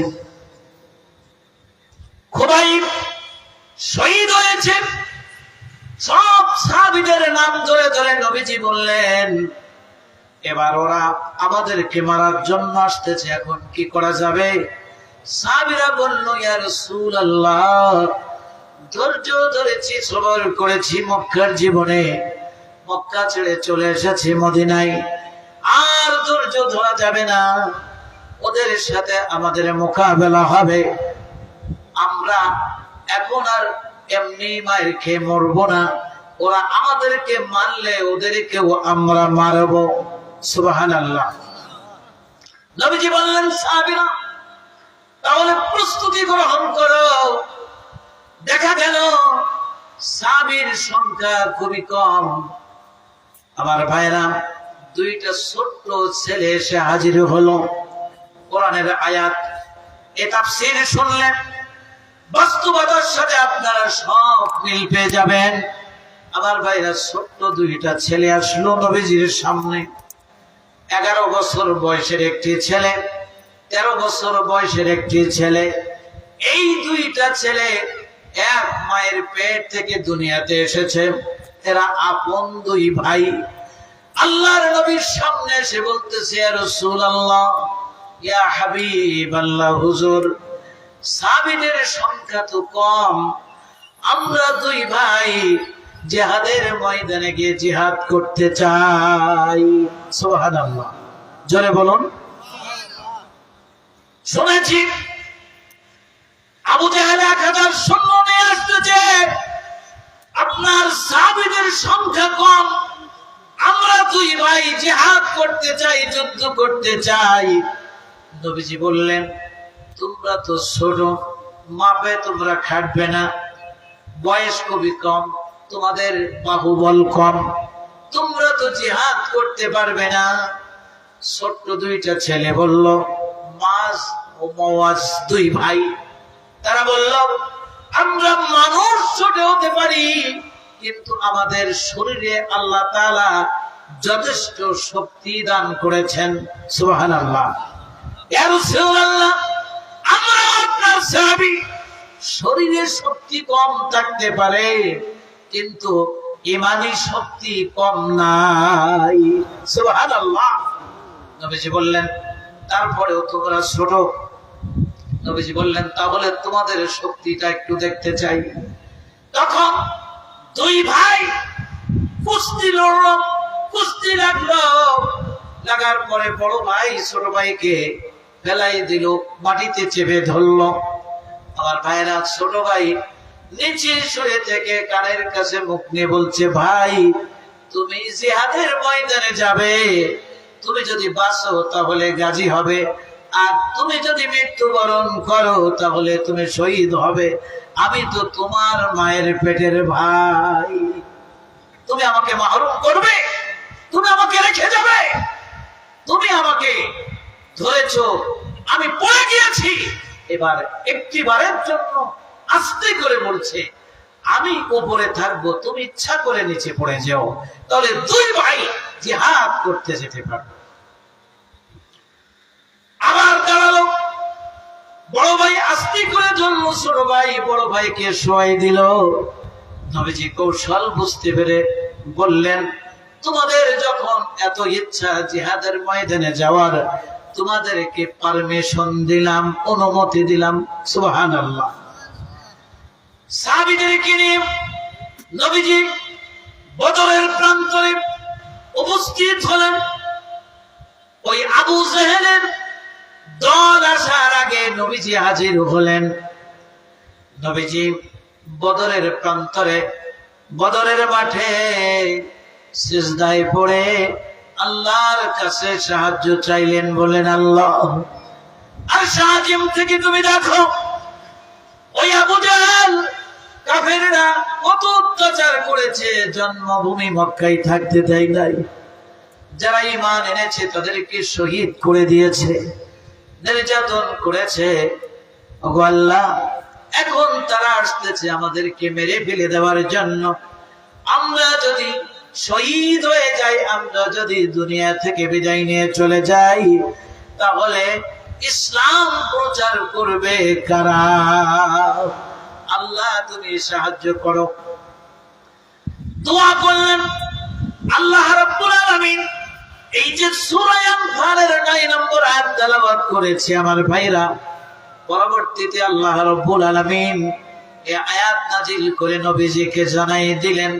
খুবাইব শহীদ হয়েছে। সব সাহাবীদের নাম ধরে ধরে নবীজি বললেন, এবার ওরা আমাদেরকে মারার জন্য আসতেছে, এখন কি করা যাবে? সাহাবীরা বলল, ইয়া রাসূলুল্লাহ, ধৈর্য ধরেছি, সবর করেছি মক্কার জীবনে, মক্কা ছেড়ে চলে এসেছি মদিনায়, আর ধৈর্য ধরা যাবে না, ওদের সাথে আমাদের মোকাবেলা হবে। আমরা এখন আর এমনি মায়ের খেয়ে মরবো না, ওরা আমাদেরকে মারলে ওদেরকেও আমরা মারবো। সুবহানাল্লাহ। নবীজি বললেন, সাহাবীরা তাহলে প্রস্তুতি গ্রহণ করো। দেখা গেল সাহাবীর সংখ্যা খুবই কম। আমার ভাইরা, 2টা ছোট্ট ছেলে এসে হাজির হলো। কোরআনের আয়াত, এ তাফসীর শুনলে বাস্তবতার সাথে আপনারা সব মিল পেয়ে যাবেন। আমার ভাইরা, ছোট্ট 2টা ছেলে আসলো নবীজির সামনে। 11 বছর বয়সের একটি ছেলে, 13 বছর বয়সের একটি ছেলে। এই 2টা ছেলে এক মায়ের পেট থেকে দুনিয়াতে এসেছে। এরা আপন 2 ভাই। আল্লাহর নবীর সামনে এসে বলতেছে, ইয়া রাসূলুল্লাহ, ইয়া হাবিবাল্লাহ, হুজুর, সাহাবীদের সংখ্যা তো কম, আমরা দুই ভাই জিহাদের ময়দানে গিয়ে জিহাদ করতে চাই। সুবহানাল্লাহ, জোরে বলুন। শুনেছি আবু জাহেল 1000 সৈন্য নিয়ে আসতেছে, আপনার সাহাবীদের সংখ্যা কম, আমরা দুই ভাই জিহাদ করতে চাই, যুদ্ধ করতে চাই। নবীজি বললেন, তোমরা তো ছোট, মাপে তোমরা খাটবে না, বয়স খুবই কম, তোমাদের বাহুবল কম, তোমরা তো জিহাদ করতে পারবে না। ছোট্ট দুইটা ছেলে বলল, মাস ও মওয়াজ, দুই ভাই, তারা বলল, আমরা মানুষ ছোট হতে পারি, কিন্তু আমাদের শরীরে আল্লাহ তাআলা যথেষ্ট শক্তি দান করেছেন। সুবহানাল্লাহ। ইয়া রাসূলুল্লাহ, আমরা আপনার সাহাবী, শরীরে শক্তি কম থাকতে পারে কিন্তু ঈমানি শক্তি কম নাই। সুবহানাল্লাহ। নবীজি বললেন, তারপরেও তোমরা ছোট। নবীজি বললেন, তাহলে তোমাদের শক্তিটা একটু দেখতে চাই। তখন দুই ভাই কুস্তি লড়ল, কুস্তি লাগলো, লাগার পরে বড় ভাই ছোট ভাইকে ফেলাই দিল, মাটিতে চেপে ধরলো। আমার ভাইরা, ছোট ভাই নিচে শুয়ে থেকে কানের কাছে মুখ নিয়ে বলছে, ভাই তুমি জিহাদের ময়দানে যাবে, তুমি যদি বাঁচো তাহলে গাজী হবে, আর তুমি যদি মৃত্যুবরণ করো তাহলে তুমি শহীদ হবে। আমি তো তোমার মায়ের পেটের ভাই, তুমি আমাকে মাহরুম করবে? তুমি আমাকে রেখে যাবে? তুমি আমাকে ধরেছো, আমি পড়ে গিয়েছি। এবার একটিবারের জন্য আস্তে করে বলছে, আমি উপরে থাকবো, তুমি ইচ্ছা করে নিচে পড়ে যাও, তাহলে দুই ভাই জিহাদ করতে যেতে পারবে। আবার দাঁড়ালো, বড় ভাই আস্তে করে জন্ম, ছোট ভাই বড় ভাইকে শোয়াই দিল। নবীজি কৌশল বুঝতে পেরে বললেন, তোমাদের যখন এত ইচ্ছা জিহাদের ময়দানে যাওয়ার, তোমাদেরকে পারমিশন দিলাম, অনুমতি দিলাম। সুবহানাল্লাহ। সাহাবীদেরকে নিয়ে নবীজি বদরের প্রান্তরে উপস্থিত হলেন। ওই আবু জেহেলের দল আসার আগে নবীজি হাজির হলেন। নবীজি বদরের প্রান্তরে, বদরের মাঠে সিজদায় পড়ে আল্লাহর কাছে সাহায্য চাইলেন। বলেন, আল্লাহ, আর সাহায্য থেকে তুমি দেখো ওই আবু জাহেল কাফেররা কত অত্যাচার করেছে, জন্মভূমি মক্কায় থাকতে দেয় নাই, যারা ঈমান এনেছে তাদেরকে শহীদ করে দিয়েছে, নির্যাতন করেছে। ওগো আল্লাহ, এখন তারা আসতেছে আমাদেরকে মেরে ফেলে দেওয়ার জন্য। আমরা যদি শহীদ হয়ে যাই, আমরা যদি দুনিয়া থেকে বিদায় নিয়ে চলে যাই, তাহলে ইসলাম প্রচার করবে কারা? আল্লাহ তুমি সাহায্য করো। দোয়া করলেন। আল্লাহ রাব্বুল আলামিন এই যে সূরা আনফালের 9 নম্বর আয়াত তেলাওয়াত করেছে আমার ভাইরা, পরবর্তীতে আল্লাহ রাব্বুল আলামিন এই আয়াত নাজিল করে নবীজিকে জানাই দিলেন,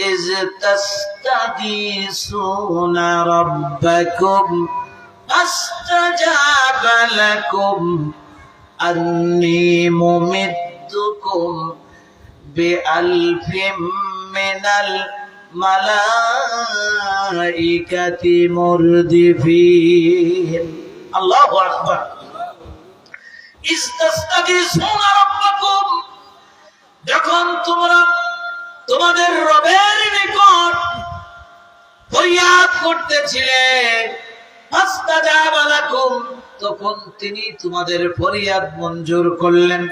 ইজ তাস্তাগীসুনা রাব্বাকুম আস্তাজাবা লাকুম আন্নী মুমিদ্দুকুম বিআলফিম মিনাল মালাইকাতি মুরদিফিন। আল্লাহু আকবার। ইস্তাস্তাগীসুনা রাব্বাকুম, যখন তোমরা তোমাদের রবের নিকট ফরিয়াদ করতেছিলে, ফাস্তাজাবা লাকুম, তখন তিনি তোমাদের ফরিয়াদ মঞ্জুর করলেন,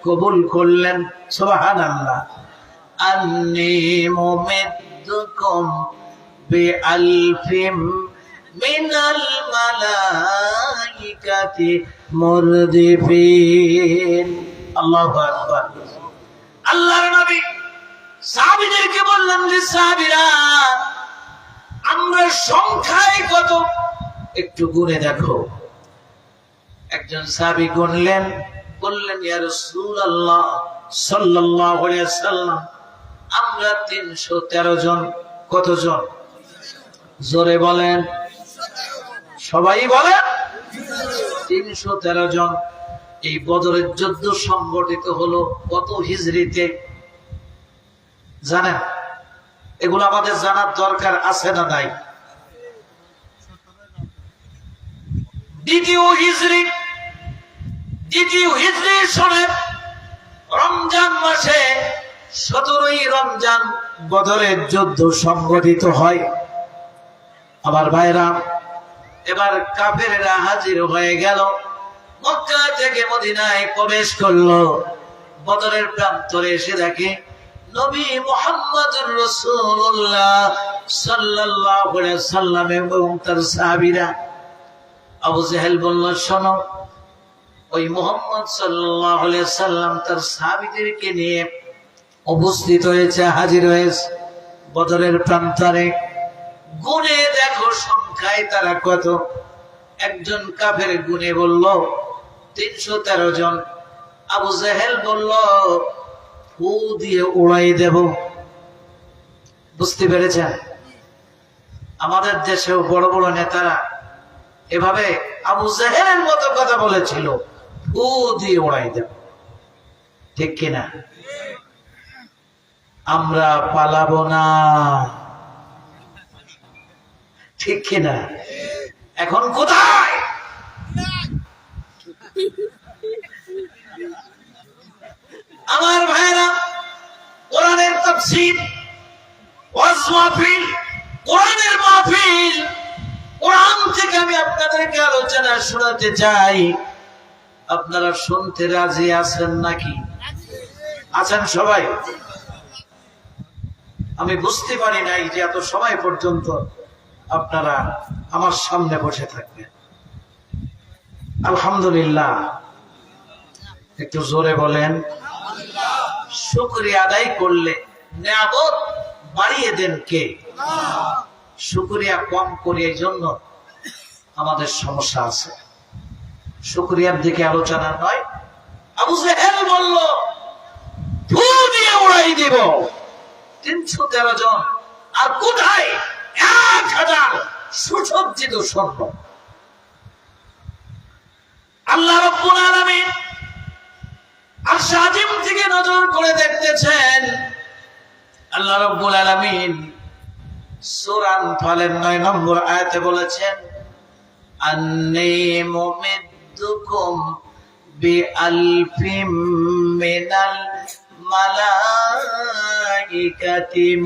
কবুল করলেন। সুবহানাল্লাহ। আন্নী মুমিদ্দুকুম বিআলফিম মিনাল মালাইকাতি মুরদিফিন। আল্লাহু আকবার। আল্লাহর নবী সাহাবীদেরকে বললেন, যে সাহাবীরা, আমরা সংখ্যায় কত একটু গুনে দেখো। একজন সাহাবী গুনলেন, বললেন, ইয়া রাসূলুল্লাহ সাল্লাল্লাহু আলাইহি ওয়াসাল্লাম, আমরা 313 জন। কতজন? জোরে বলেন, সবাই বলেন। 313 জন। এই বদরের যুদ্ধ সংগঠিত হলো কত হিজরিতে জানেন? এগুলো আমাদের জানার দরকার আছে না নাই? দ্বিতীয় হিজরি সনে রমজান মাসে 17ই রমজান বদরের যুদ্ধ সংগঠিত হয়। আমার ভাইরা, এবার কাফেররা হাজির হয়ে গেল, মক্কা থেকে মদিনায় প্রবেশ করলো। বদরের প্রান্তরে এসে দেখে নবী মুহাম্মদুর রাসূলুল্লাহ সাল্লাল্লাহু আলাইহি সাল্লাম এবং তার সাহাবীরা। আবু জেহেল বলল, শোনো, ওই মুহাম্মদ সাল্লাল্লাহু আলাইহি সাল্লাম তার সাহাবীদেরকে নিয়ে উপস্থিত হয়েছে, হাজির হয়েছে বদরের প্রান্তরে। গুনে দেখো সংখ্যায় তারা কত। একজন কাফের গুনে বলল 313 জন। আবু জেহেল বলল, ফু দিয়ে উড়াই দেব। বুঝতে পেরেছেন? আমাদের দেশেও বড় বড় নেতারা এভাবে আবু জেহেলের মতো কথা বলেছিল, ফু দিয়ে উড়াই দেব। ঠিক কিনা? আমরা পালাবো না, ঠিক কিনা? এখন কোথায়? আমার ভাইরা, কোরআনের তাফসীর, ওয়াজ মাহফিল, কোরআনের মাহফিল, কোরআন থেকে আমি আপনাদেরকে আলোচনা শোনাতে চাই। আপনারা শুনতে রাজি আছেন নাকি? আছেন সবাই? আমি বুঝতে পারি নাই যে এত সময় পর্যন্ত আপনারা আমার সামনে বসে থাকবেন। আলহামদুলিল্লাহ। একটু জোরে বলেন। শুকরিয়া আদায় করলে নিয়ামত বাড়িয়ে দেন কে? শুকরিয়া কম করি, এই জন্য আমাদের সমস্যা আছে। শুকরিয়ার দিকে আলোচনা নয়। আবু জেহেল বলল, ফু দিয়ে উড়াই দিব। 313 জন। আর কোথায় 1000 সুসজ্জিত সৈন্য। আল্লাহ রাব্বুল আলামিন আরশ আজিম থেকে নজর করে দেখতেছেন। আল্লাহ রাব্বুল আলামিন সূরা আনফালের 9 নম্বর আয়াতে বলেছেন, আন্নী মুমিদ্দুকুম বিআলফিম মিনাল মালাইকাতি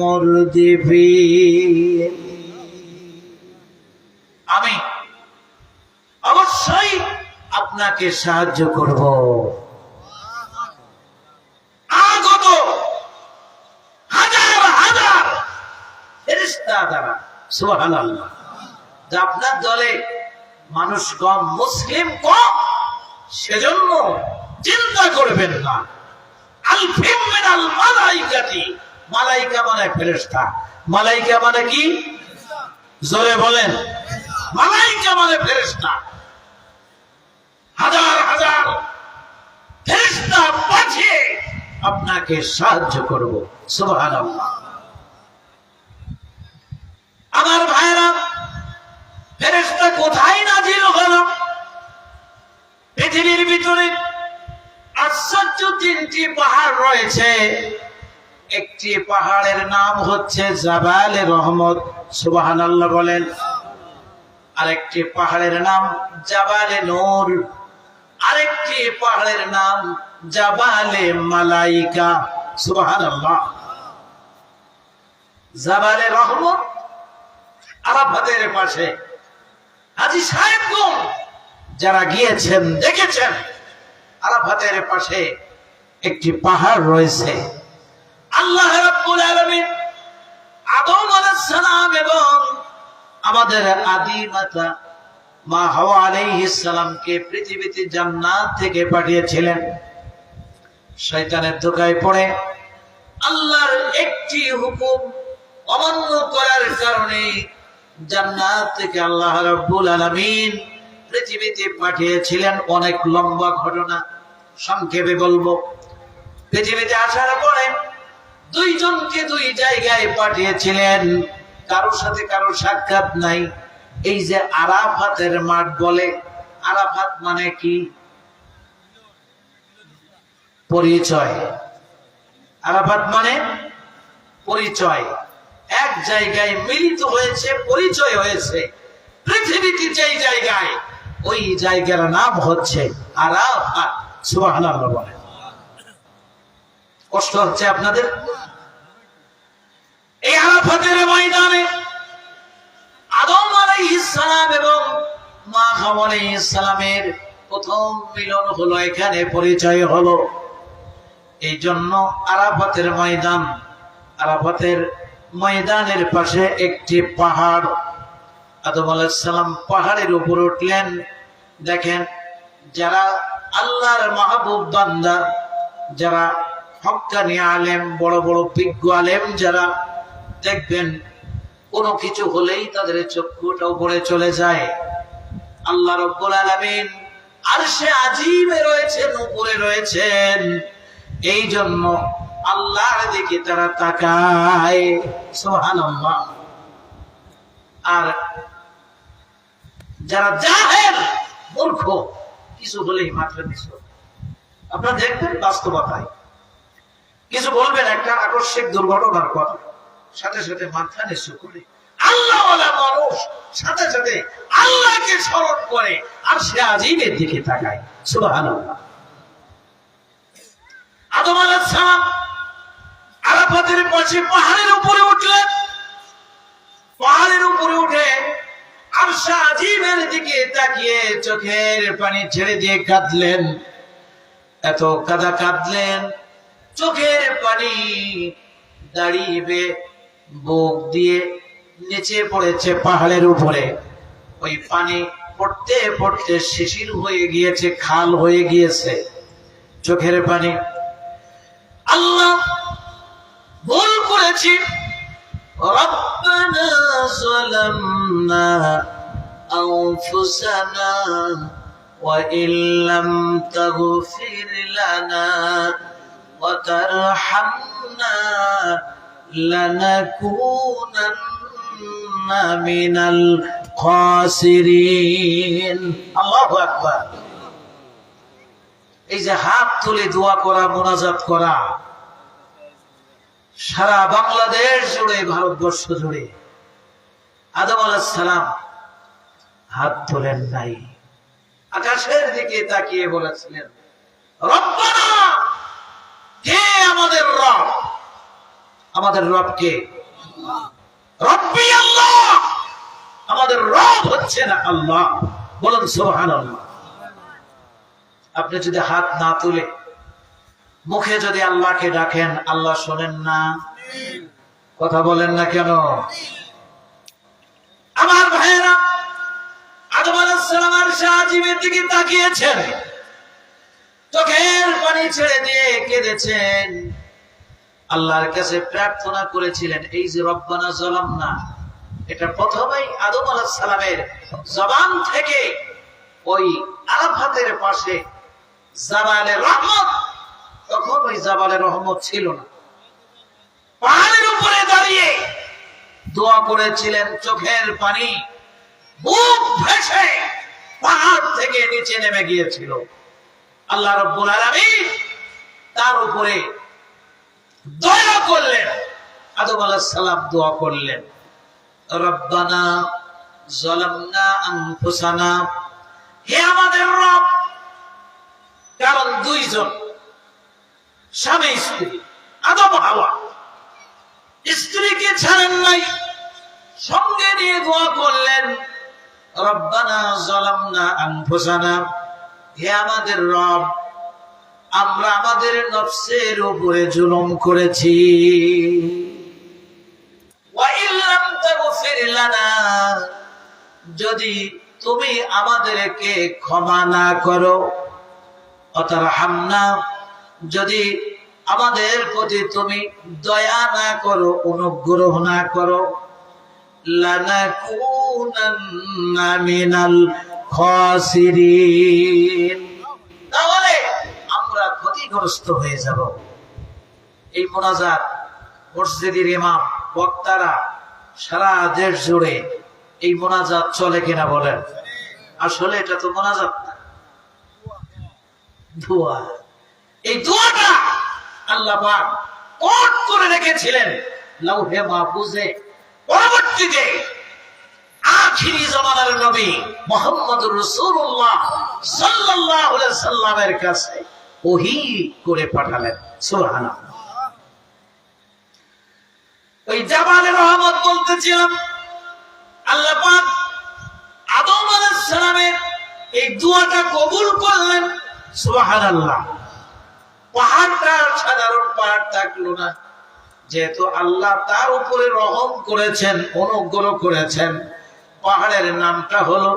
মুরদিফিন। আমি অবশ্যই আপনাকে সাহায্য করব আগত হাজার হাজার ফেরেশতা দ্বারা। সুবহানাল্লাহ। যে আপনার দলে মানুষ কম, মুসলিম কম, সেজন্য চিন্তা করবেন না। আলফিম মিনাল মালাইকাতি, মালাইকা মানে ফেরেশতা। মালাইকা মানে কি? জোরে বলেন। মালাইকা মানে ফেরেশতা। হাজার হাজার ফেরেশতা পাঠিয়ে আপনাকে সাহায্য করব। সুবহানাল্লাহ। আমার ভাইরা, ফেরেশতা কোথায় নাজিল হলো? পৃথিবীর ভিতরে আশ্চর্য 3টি পাহাড় রয়েছে। একটি পাহাড়ের নাম হচ্ছে জাবালে রহমত। সুবহানাল্লাহ বলেন। আরেকটি পাহাড়ের নাম জাবালে নূর। আরেকটি পাহাড়ের নাম জাবালে মালাইকা। সুবহানাল্লাহ। জাবালে রহমত আরাফাতের পাশে। হাজী সাহেবগণ যারা গিয়েছেন দেখেছেন, আরাফাতের পাশে একটি পাহাড় রয়েছে। আল্লাহ রাব্বুল আলামিন আদম আলাইহিস সালাম এবং আমাদের আদি মাতা মা হাওয়া আলাইহিস সালামকে পৃথিবীতে জান্নাত থেকে পাঠিয়েছিলেন। শয়তানের ধোঁকায় পড়ে আল্লাহর একটি হুকুম অমান্য করার কারণে জান্নাত থেকে আল্লাহ রাব্বুল আলামিন পৃথিবীতে পাঠিয়েছিলেন। অনেক লম্বা ঘটনা, সংক্ষেপে বলবো। পৃথিবীতে আসার পরে দুইজনকে দুই জায়গায় পাঠিয়েছিলেন, কারোর সাথে কারো সাক্ষাৎ নাই। এই যে আরাফাতের মাঠ বলে, আরাফাত মানে কি? পরিচয়। আরাফাত মানে পরিচয়। এক জায়গায় মিলিত হয়েছে, পরিচয় হয়েছে। পৃথিবীতে যেই জায়গায়, ওই জায়গার নাম হচ্ছে আরাফাত। সুবহানাল্লাহ বলেন। কষ্ট হচ্ছে আপনাদের? এই আরাফাতের ময়দানে আদম আলাইহিস সালাম এবং মা হাওয়া আলাইহিস সালামের প্রথম মিলন হলো, এখানে পরিচয় হলো। এই জন্য আরাফাতের ময়দান, আরাফাতের ময়দানের পাশে একটি পাহাড়। আদম আলাইহিস সালাম পাহাড়ের উপর উঠলেন। দেখেন, যারা আল্লাহর মাহবুব বান্দা, যারা হক্কানি আলেম, বড় বড় বিজ্ঞ আলেম, যারা দেখবেন কোনো কিছু হলেই তাদের চক্ষুটা উপরে চলে যায়। আল্লাহ রাব্বুল আলামিন আরশে আজিমে রয়েছেন, উপরে রয়েছেন। এই জন্য আল্লাহর দিকে তারা তাকায়। সুবহানাল্লাহ। আর যারা জাহেল, মূর্খ, কিছু হলেই মাত্র নিচু। আপনারা দেখবেন বাস্তবতায় কিছু বলবেন, একটা আকস্মিক দুর্ঘটনার কথা, সাথে সাথে মাথা নিচু করে আল্লাহওয়ালা মানুষ সাথে সাথে আল্লাহকে স্মরণ করে আর সে আজিমের দিকে তাকায়। সুবহানাল্লাহ। আদম আলাইহিস সালাম আরাফাতের পাশে পাহাড়ের উপরে উঠলেন। পাহাড়ের উপরে উঠে আরশে আজিমের দিকে তাকিয়ে চোখের পানি ছেড়ে দিয়ে কাঁদলেন। এত কাঁদলেন, চোখের পানি দাঁড়িয়ে বুক দিয়ে নিচে পড়েছে পাহাড়ের উপরে। ওই পানি পড়তে পড়তে শিশির হয়ে গিয়েছে, খাল হয়ে গিয়েছে চোখের পানি। আল্লাহ, ভুল করেছি, রব্বানা যালামনা আনফুসানা ওয়া ইল্লাম তাগফির লানা ওয়া তারহামনা লানাকুনান্না মিনাল খাসিরিন। আল্লাহু আকবার। এই যে হাত তুলে দোয়া করা, মোনাজাত করা, সারা বাংলাদেশ জুড়ে, ভারতবর্ষ জুড়ে আদম আলাইহিস সালাম হাত তোলেন নাই, আকাশের দিকে তাকিয়ে বলেছিলেন, রব্বানা, কে আমাদের রব? আমাদের রব কে? রব্বি আল্লাহ। আমাদের রব হচ্ছে না আল্লাহ। বলুন সুবহানাল্লাহ। আপনি যদি হাত না তুলে মুখে যদি আল্লাহকে ডাকেন, আল্লাহ শোনেন না? কথা বলেন না কেন? আমার ভাইয়েরা, আদম আলাইহিস সালাম আরশে আজিমের দিকে তাকিয়েছেন, চোখের পানি ছেড়ে দিয়ে কেঁদেছেন, আল্লাহর কাছে প্রার্থনা করেছিলেন। এই যে রব্বানা যালামনা, এটা প্রথমেই আদম আলাইহিস সালামের জবান থেকে ওই আরাফাতের পাশে জাবালে রহমত, তখন ওই জাবালে রহমত ছিল না, পাহাড়ের উপরে দাঁড়িয়ে দোয়া করেছিলেন। চোখের পানি বুক ভেসে পাহাড় থেকে নিচে নেমে গিয়েছিল। আল্লাহ রাব্বুল আলামিন তার উপরে দয়া করলেন। আদম আলাইহিস সালাম দোয়া করলেন, রব্বানা যালামনা আনফুসানা, হে আমাদের রব। কারণ দুইজন স্বামী স্ত্রী, আদম হাওয়া, স্ত্রীকে ছাড়েন নাই, সঙ্গে নিয়ে দোয়া করলেন, রব্বানা যালামনা আনফুসানা, হে আমাদের রব, আমরা আমাদের নফসের উপরে জুলুম করেছি, ওয়া ইল্লাম তাগফির লানা, যদি তুমি আমাদেরকে ক্ষমা না করো, ওয়া তারহামনা, যদি আমাদের প্রতি তুমি দয়া না করো, অনুগ্রহ না করো, লানাকুনান্না মিনাল খাসিরিন, তাহলে আমরা ক্ষতিগ্রস্ত হয়ে যাব। এই মোনাজাত মসজিদের ইমাম বক্তারা সারা দেশ জুড়ে এই মোনাজাত চলে কিনা বলেন? আসলে এটা তো মোনাজাত না, দোয়া। এই দোয়াটা আল্লাহ পাক কোট করে রেখেছিলেন লৌহে মাহফুজে। পরবর্তীতে আখিরি জামানার নবী মুহাম্মদুর রাসূলুল্লাহ সাল্লাল্লাহু আলাইহি সাল্লামের কাছে ওহী করে পাঠালেন। সুবহানাল্লাহ। ওই জাবালে রহমত বলতেছিলাম, আল্লাহ পাক আদম আলাইহিস সালামের এই দোয়াটা কবুল করলেন। সুবহানাল্লাহ। পাহাড়টা সাধারণ পাহাড় থাকলো না, যেহেতু আল্লাহ তার উপরে রহম করেছেন, অনুগ্রহ করেছেন, পাহাড়ের নামটা হলো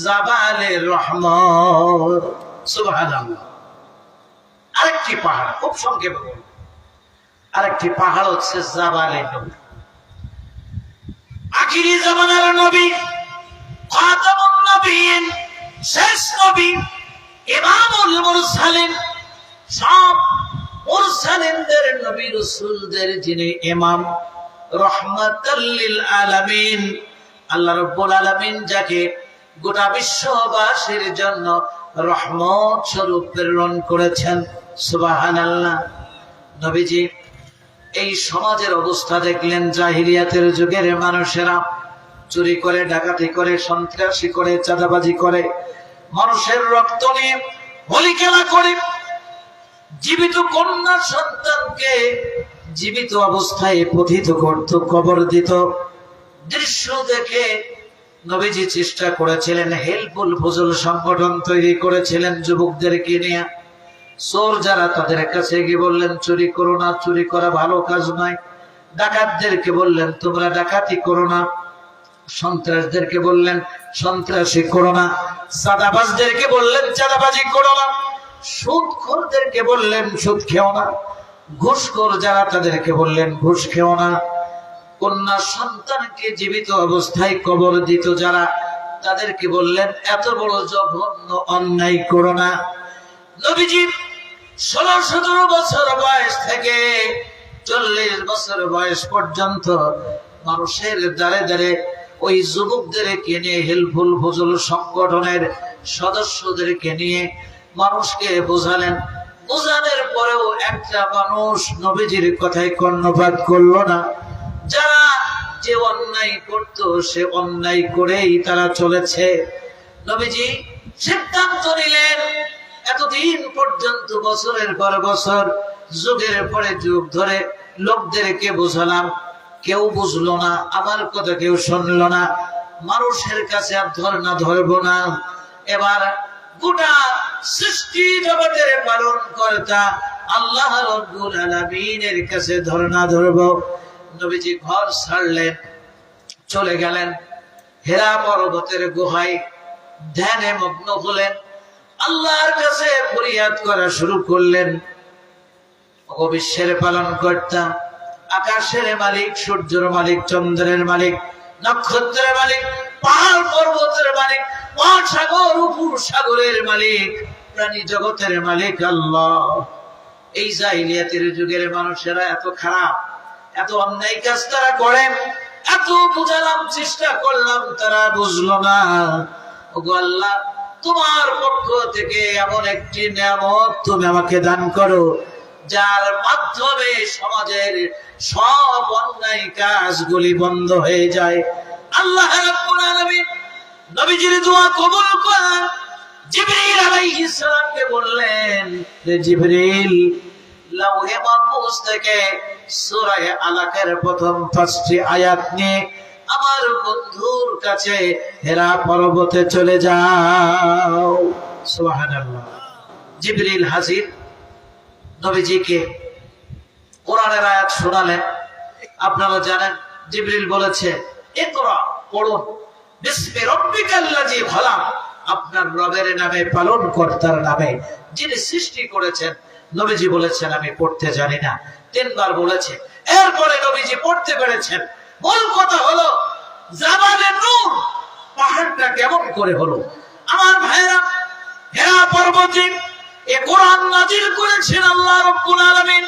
জাবালে রহমত। সুবহানাল্লাহ। আরেকটি পাহাড় খুব সংক্ষেপে বলব, আরেকটি পাহাড় হচ্ছে জাবালে নূর। আখিরি জামানার নবী, খাতামুন নবিয়্যিন, শেষ নবী, ইমামুল মুরসালিন, সব মুরসালিনদের নবী রাসূলদের যিনি ইমাম, রাহমাতাল লিল আলামিন, আল্লাহ রাব্বুল আলামিন যাকে গোটা বিশ্ববাসীর জন্য রহমত স্বরূপ প্রেরণ করেছেন। সুবহানাল্লাহ। নবীজি এই সমাজের অবস্থা দেখলেন, জাহিলিয়াতের যুগের মানুষেরা চুরি করে, ডাকাতি করে, সন্ত্রাসী করে, চাঁদাবাজি করে, মানুষের রক্ত নিয়ে হোলি খেলা করে, জীবিত কন্যা সন্তানকে জীবিত অবস্থায় পতিত করত, কবর দিত। দৃশ্য দেখে নবীজি চেষ্টা করেছিলেন, হেল্পফুল ফজল সংগঠন তৈরি করেছিলেন যুবকদেরকে নিয়ে। চোর যারা তাদের কাছে গিয়ে বললেন, চুরি করো না, চুরি করা ভালো কাজ নয়। ডাকাতদেরকে বললেন, তোমরা ডাকাতি করো না। সন্ত্রাসদেরকে বললেন, সন্ত্রাসী করো না। চাঁদাবাজদেরকে বললেন, চাঁদাবাজি করো না। সুদখোরদেরকে বললেন, সুদ খেও না। ঘুষখোর যারা তাদেরকে বললেন, ঘুষ খেও না। কন্যা সন্তানকে জীবিত অবস্থায় কবর দিত যারা, তাদেরকে বললেন, এত বড় জঘন্য অন্যায় করো না। নবীজি 16-17 বছর বয়স থেকে 40 বছর বয়স পর্যন্ত মানুষের দ্বারে দ্বারে ওই যুবকদেরকে নিয়ে, হেল্পফুল ফজল সংগঠনের সদস্যদেরকে নিয়ে মানুষকে বোঝালেন। বোঝানোর পরেও একটা মানুষ নবীজির কথায় কর্ণপাত করলো না। যারা যে অন্যায় করত সে অন্যায় করেই তারা চলেছে। নবীজি সিদ্ধান্ত নিলেন, এতদিন পর্যন্ত বছরের পর বছর, যুগের পরে যুগ ধরে লোকদেরকে বোঝালাম, কেউ বুঝলো না, আমার কথা কেউ শুনলো না। মানুষের কাছে আর ধর্ণা ধরবো না। এবার গোটা সৃষ্টি জগতের পালন কর্তা আল্লাহ রাব্বুল আলামিনের কাছে ধর্ণা ধরবো। নবীজি ঘর ছাড়লেন, চলে গেলেন হেরা পর্বতের গুহায়, ধ্যানে মগ্ন হলেন, আল্লাহর কাছে ফরিয়াদ করা শুরু করলেন। ও বিশ্বের পালন কর্তা, আকাশের মালিক, সূর্যের মালিক, চন্দ্রের মালিক, নক্ষত্রের মালিক, পাহাড় পর্বতের মালিক, মহাসাগর উপসাগরের মালিক, প্রাণী জগতের মালিক আল্লাহ। এই জাহিলিয়াতের যুগের মানুষেরা এত খারাপ, এত অন্যায় কাজ তারা করে, এত বুঝালাম, চেষ্টা করলাম, তারা বুঝলো না। ওগো আল্লাহ, তোমার পক্ষ থেকে এমন একটি নিয়ামত তুমি আমাকে দান করো, যার মাধ্যমে সমাজের সব অন্যায় কাজগুলি বন্ধ হয়ে যায়। আল্লাহ রাব্বুল আলামিন নবীজির দোয়া কবুল করলেন। জিবরিল আলাইহিস সালামকে বললেন, জিবরিল, লাওহে মাহফুজ থেকে সূরা আলাকের প্রথম 5টি আয়াত নিয়ে আমার বন্ধুর কাছে হেরা পর্বতে চলে যাও। সুবহানাল্লাহ। জিবরিল হাজির, নবীজিকে কোরআনের আয়াত শোনালেন। আপনারা জানেন, জিবরিল বলেছে, ইকরা, পড়ুন, বিসমি রাব্বিকাল্লাযী খলাক, আপনার রবের নামে, পালন কর্তার নামে, যিনি সৃষ্টি করেছেন। নবীজি বলেছেন, আমি পড়তে জানি না। 3 বার বলেছে। এরপরে নবীজি পড়তে পেরেছেন। মূল কথা হলো, জাবালে নূর পাহাড়টা কেমন করে হলো? আমার ভাইরা, হেরা পর্বতে এ কোরআন নাজিল করেছেন আল্লাহ রাব্বুল আলামিন।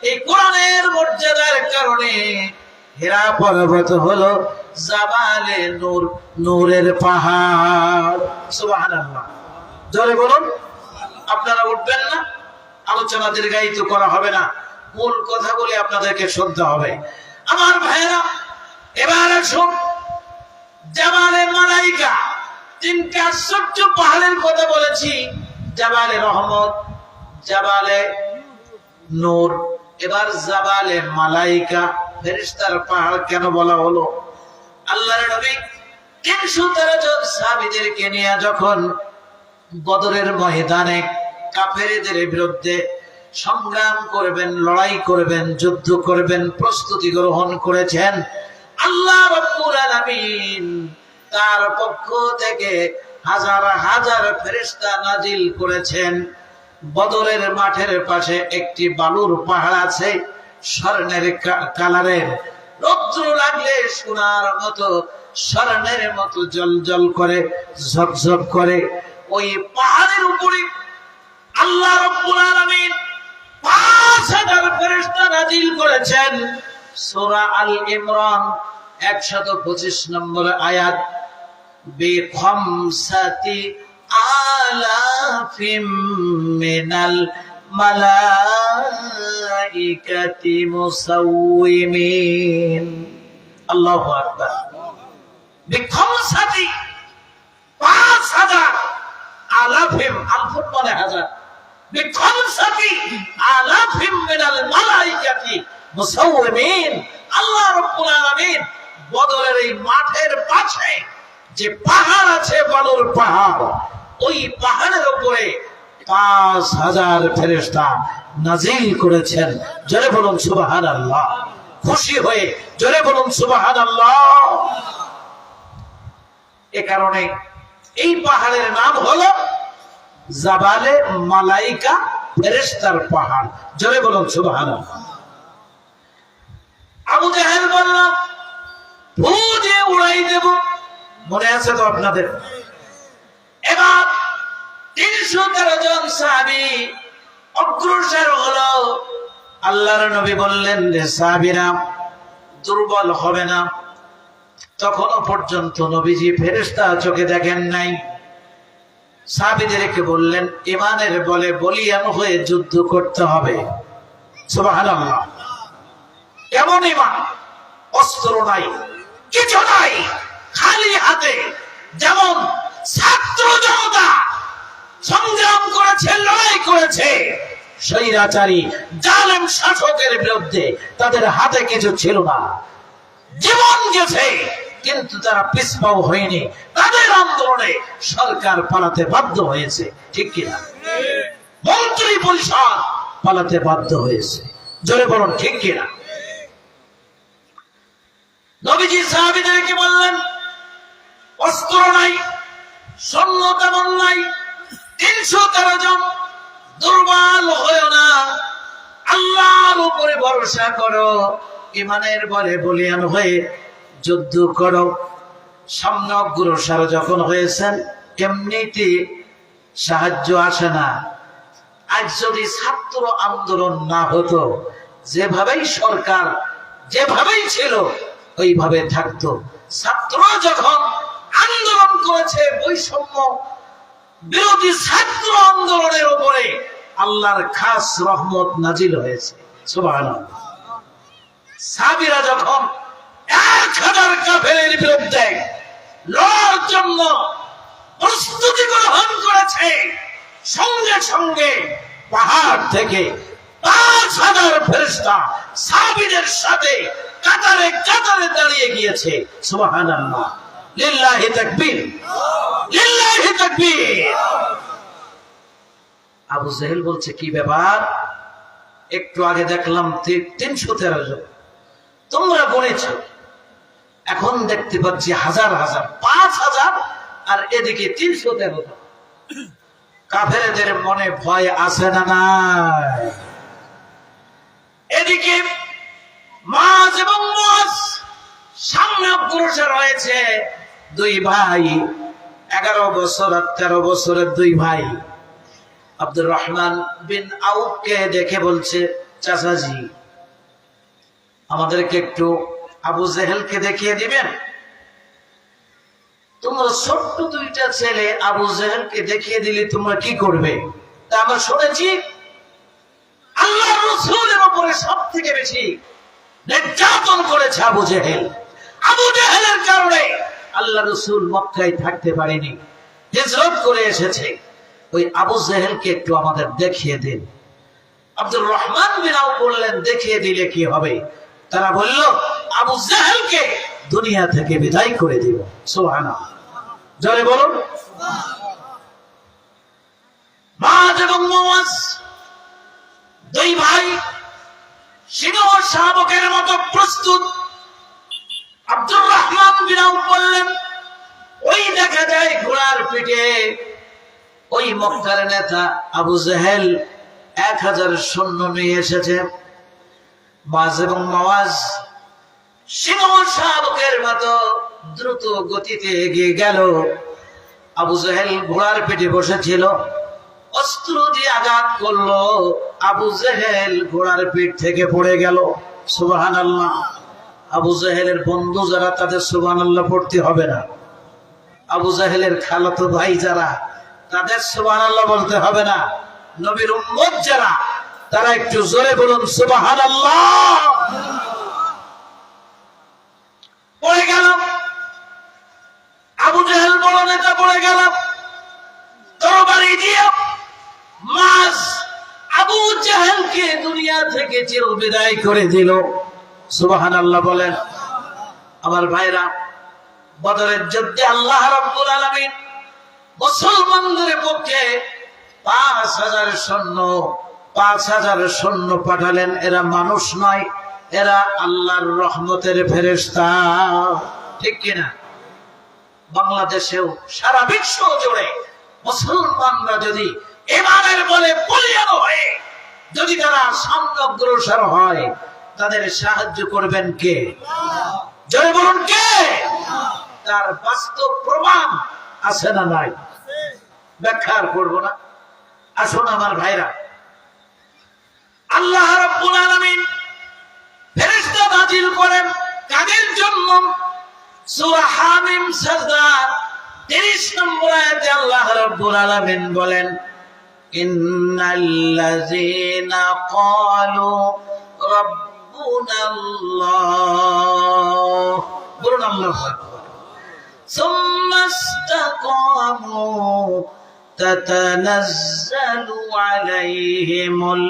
এই কোরআনের মর্যাদার কারণে হীরা পর্বত হলো জাবালে নূর, নূরের পাহাড়। সুবহানাল্লাহ, জোরে বলুন। আপনারা উঠবেন না, আলোচনা দীর্ঘায়িত করা হবে না, মূল কথাগুলি আপনাদেরকে শুনতে হবে। আমার ভাইরা, এবার আসুন জাবালে মালাইকা, তিনটি আশ্চর্য পাহাড়ের কথা বলেছি, জাবালে রহমত, জাবালে নূর, এবার জাবালে মালাইকা, ফেরেশতার পাহাড় কেন বলা হলো? আল্লাহর নবী 313 জন সাহাবীদেরকে নিয়ে যখন বদরের ময়দানে কাফেরদের বিরুদ্ধে সংগ্রাম করবেন, লড়াই করবেন, যুদ্ধ করবেন, প্রস্তুতি গ্রহণ করেছেন, আল্লাহ রাব্বুল আলামিন তার পক্ষ থেকে হাজার হাজার ফেরেশতা নাজিল করেছেন। বদরের মাঠের পাশে একটি বালুর পাহাড় আছে, স্বর্ণের কালারের, রৌদ্র লাগলে সোনার মতো, স্বর্ণের মতো জলজল করে, ঝকঝক করে। ওই পাহাড়ের উপরে আল্লাহ রাব্বুল আলামিন 5000 ফেরেশতা নাজিল করেছেন। সূরা আল ইমরান 125 নম্বর আয়াত, বিখামসাতি আলাফিম মিনাল মালাইকাতি মুসাউইমিন। আল্লাহু আকবার। বিখামসাতি 5000, আলাফিম, আলফুন মানে হাজার, বিখামসাতি আলাফিম মিনাল মালাইকাতি মুসাউইমিন। আল্লাহ রাব্বুল আলামিন বদরের এই মাঠের পাশে যে পাহাড় আছে, বালুর পাহাড়, ওই পাহাড়ের উপরে 5000 ফেরেশতা নাজিল করেছেন। জোরে বলুন সুবহানাল্লাহ। খুশি হয়ে জোরে বলুন সুবহানাল্লাহ। এ কারণে এই পাহাড়ের নাম হলো জাবালে মালাইকা, ফেরেশতার পাহাড়। জোরে বলুন সুবহানাল্লাহ। আবু জাহেল বলল, ভুজে উড়াই দেব, মনে আছে তো আপনাদের? এবার 313 জন সাহাবী অগ্রসর হলো। আল্লাহর নবী বললেন, রে সাহাবীরা, দুর্বল হবে না। তখনও পর্যন্ত নবীজি ফেরেশতা চোখে দেখেন নাই। সাহাবীদেরকে বললেন, ঈমানের বলে বলিয়ান হয়ে যুদ্ধ করতে হবে। সুবহানাল্লাহ। কেমন ঈমান? অস্ত্র নাই, কিছু নাই, খালি হাতে। যেমন ছাত্র জনতা সংগ্রাম করেছে, লড়াই করেছে স্বৈরাচারী জালেম শাসকের বিরুদ্ধে, তাদের হাতে কিছু ছিল না, জীবন গেছে, কিন্তু তারা পিছপাও হয়নি। তাদের আন্দোলনে সরকার পালাতে বাধ্য হয়েছে, ঠিক কিনা? মন্ত্রী পরিষদ পালাতে বাধ্য হয়েছে। জোরে বলুন ঠিক কিনা? নবীজি সাহাবীদেরকে বললেন, অস্ত্র নাই, সৈন্য তেমন নাই, 313 জন, দুর্বল হয়েও না, আল্লাহর উপরে ভরসা করো, ঈমানের বলে বলিয়ান হয়ে যুদ্ধ করো। সামনে অগ্রসর যখন হয়েছেন, এমনিতে সাহায্য আসে না। আজ যদি ছাত্র আন্দোলন না হতো, যেভাবেই সরকার যেভাবেই ছিল ওইভাবে থাকতো। ছাত্র যখন আন্দোলন করেছে, বৈষম্য বিরোধী ছাত্র আন্দোলনের উপরে আল্লাহর খাস রহমত নাজিল হয়েছে। সুবহানাল্লাহ। সাহাবীরা যখন 1000 কাফেরের বিরুদ্ধে লড়ার জন্য প্রস্তুতি গ্রহণ করেছে, সঙ্গে সঙ্গে পাহাড় থেকে 5000 ফেরেশতা সাহাবীদের সাথে কাতারে কাতারে দাঁড়িয়ে গিয়েছে। সুবহানাল্লাহ। লিল্লাহি তাকবীর, লিল্লাহি তাকবীর। আবু জাহেল বলছে, কি ব্যাপার? একটু আগে দেখলাম 313 জন, তোমরা গণেছো, এখন দেখতে পাচ্ছি হাজার হাজার, 5000, আর এদিকে 313 জন। কাফেরদের মনে ভয় আছে না নাই? এদিকে মাছ এবং মাছ সামনে অগ্রসর রয়েছে, দুই ভাই, 11 বছর আর 13 বছরের দুই ভাই। আব্দুর রহমান বিন আউফকে দেখে বলছে, চাচাজি আমাদেরকে একটু আবু জেহেলকে দেখিয়ে দিবেন। তোমরা ছোট্ট দুইটা ছেলে আবু জেহেলকে দেখিয়ে দিলে তোমরা কি করবে? তা আমরা শুনেছি আল্লাহ রাসূলের উপরে সব থেকে বেশি নির্যাতন করেছে আবু জেহেল। আবু জেহেলের কারণে আল্লাহ রাসূল মক্কায় থাকতে পারেনি, হিজরত করে এসেছে। ওই আবু জেহেলকে একটু আমাদের দেখিয়ে দিন। আব্দুর রহমান বিন আউফ বললেন, দেখিয়ে দিলে কি হবে? তারা বলল, আবু জেহেলকে দুনিয়া থেকে বিদায় করে দিব। সুবহানাল্লাহ, জোরে বলুন। মায এবং মুআজ দুই ভাই সিংহ শাবকের মতো প্রস্তুত। আব্দুর রহমান বিন আউফ বললেন, ওই দেখা যায় ঘোড়ার পিঠে ওই মক্কার নেতা আবু জেহেল 1000 সৈন্য নিয়ে এসেছে। মায এবং মুআজ সিংহ শাবকের মতো দ্রুত গতিতে এগিয়ে গেল। আবু জেহেল ঘোড়ার পিঠে বসেছিল, অস্ত্র দিয়ে আঘাত করলো, আবু জেহেল ঘোড়ার পিঠ থেকে পড়ে গেল। সুবহানাল্লাহ। আবু জেহেলের বন্ধু যারা তাদের সুবহানাল্লাহ পড়তে হবে না, আবু জেহেলের খালাতো ভাই যারা তাদের সুবহানাল্লাহ বলতে হবে না। নবীর উম্মত যারা তারা একটু জোরে বলুন সুবহানাল্লাহ। পড়ে গেল আবু জেহেল, বড় নেতা পড়ে গেল। তরবারি দিয়ে মায আবু জেহেলকে দুনিয়া থেকে চির বিদায় করে দিল। সুবহানাল্লাহ বলেন। আমার ভাইরা, বদরের যুদ্ধে আল্লাহ রাব্বুল আলামিন মুসলমানদের পক্ষে 5000 সৈন্য পাঠালেন। এরা মানুষ নয়, এরা আল্লাহর রহমতের ফেরেশতা। ঠিক কিনা? বাংলাদেশেও সারা বিশ্ব জুড়ে মুসলমানরা যদি ঈমানের বলে বলিয়ান হয়ে যদি তারা সামনে অগ্রসর হয়, তাদের সাহায্য করবেন কে? জয় বলুন কে? তার বাস্তব প্রমাণ আছে না নাই? ব্যাখ্যা করব না। আসুন আমার ভাইরা, আল্লাহ রাব্বুল আলামিন ফেরেশতা নাজিল করেন কাদের জন্য? সূরা হামিম সাজদা 30 নম্বর আয়াতে আল্লাহ রাব্বুল আলামিন বলেন, ইন্নাল্লাযীনা ক্বালু রাব্বুনাল্লাহ, বলুন আল্লাহু আকবার, সুম্মা ইসতাকামু তাতানাজ্জালু আলাইহিমুল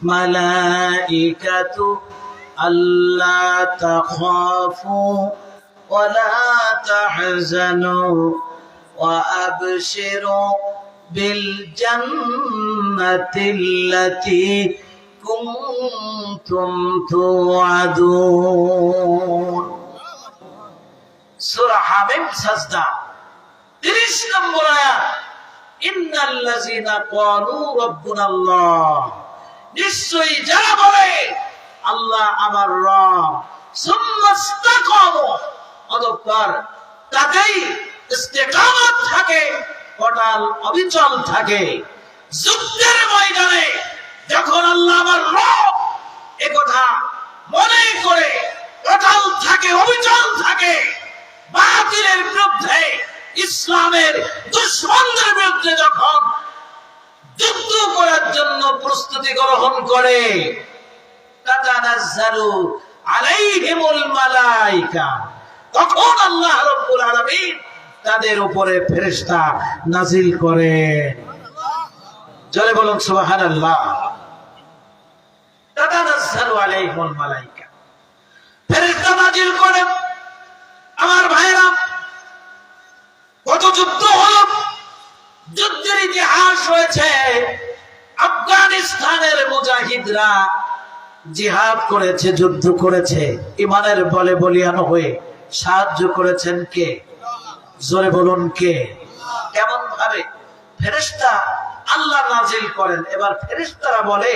মালাইকাতু আল্লা তাখাফু ওয়া লা তাহজানু ওয়া আবশিরু বিল জান্নাতিল্লাতী কুনতুম তুআদুন। সূরা হামিম সাজদা 30 নম্বর আয়াত। ইন্নাল্লাযীনা ক্বালু রাব্বুনাল্লাহ, নিশ্চয়ই যারা বলে আল্লাহ আমার রব, সুম্মা ইসতাকামু, অতঃপর তাতেই ইস্তেকামত থাকে, অটল অবিচল থাকে। যুদ্ধের ময়দানে যখন আল্লাহ আমার রব একথা মনে করে অটল থাকে, অবিচল থাকে, বাতিলের বিরুদ্ধে, ইসলামের দুশমনদের বিরুদ্ধে যখন যুদ্ধ করার জন্য প্রস্তুতি গ্রহণ করে, তাতানাজ্জালু আলাইহিমুল মালাইকা, তখন আল্লাহ রাব্বুল আলামিন তাদের উপরে ফেরেশতা নাজিল করেন। জোরে বলুন সুবহানাল্লাহ। তাতানাজ্জালু আলাইহিমুল মালাইকা, ফেরেশতা নাজিল করেন। আমার ভাইরা, কত যুদ্ধ হলো, যুদ্ধের ইতিহাস হয়েছে। আফগানিস্তানের মুজাহিদরা জিহাদ করেছে, যুদ্ধ করেছে, ইমানের বলে বলিয়ান হয়ে সাহায্য করেছেন কে? জোরে বলুন কে? কেমন ভাবে? ফেরেশতা আল্লাহ নাজিল করেন। এবার ফেরেশতারা বলে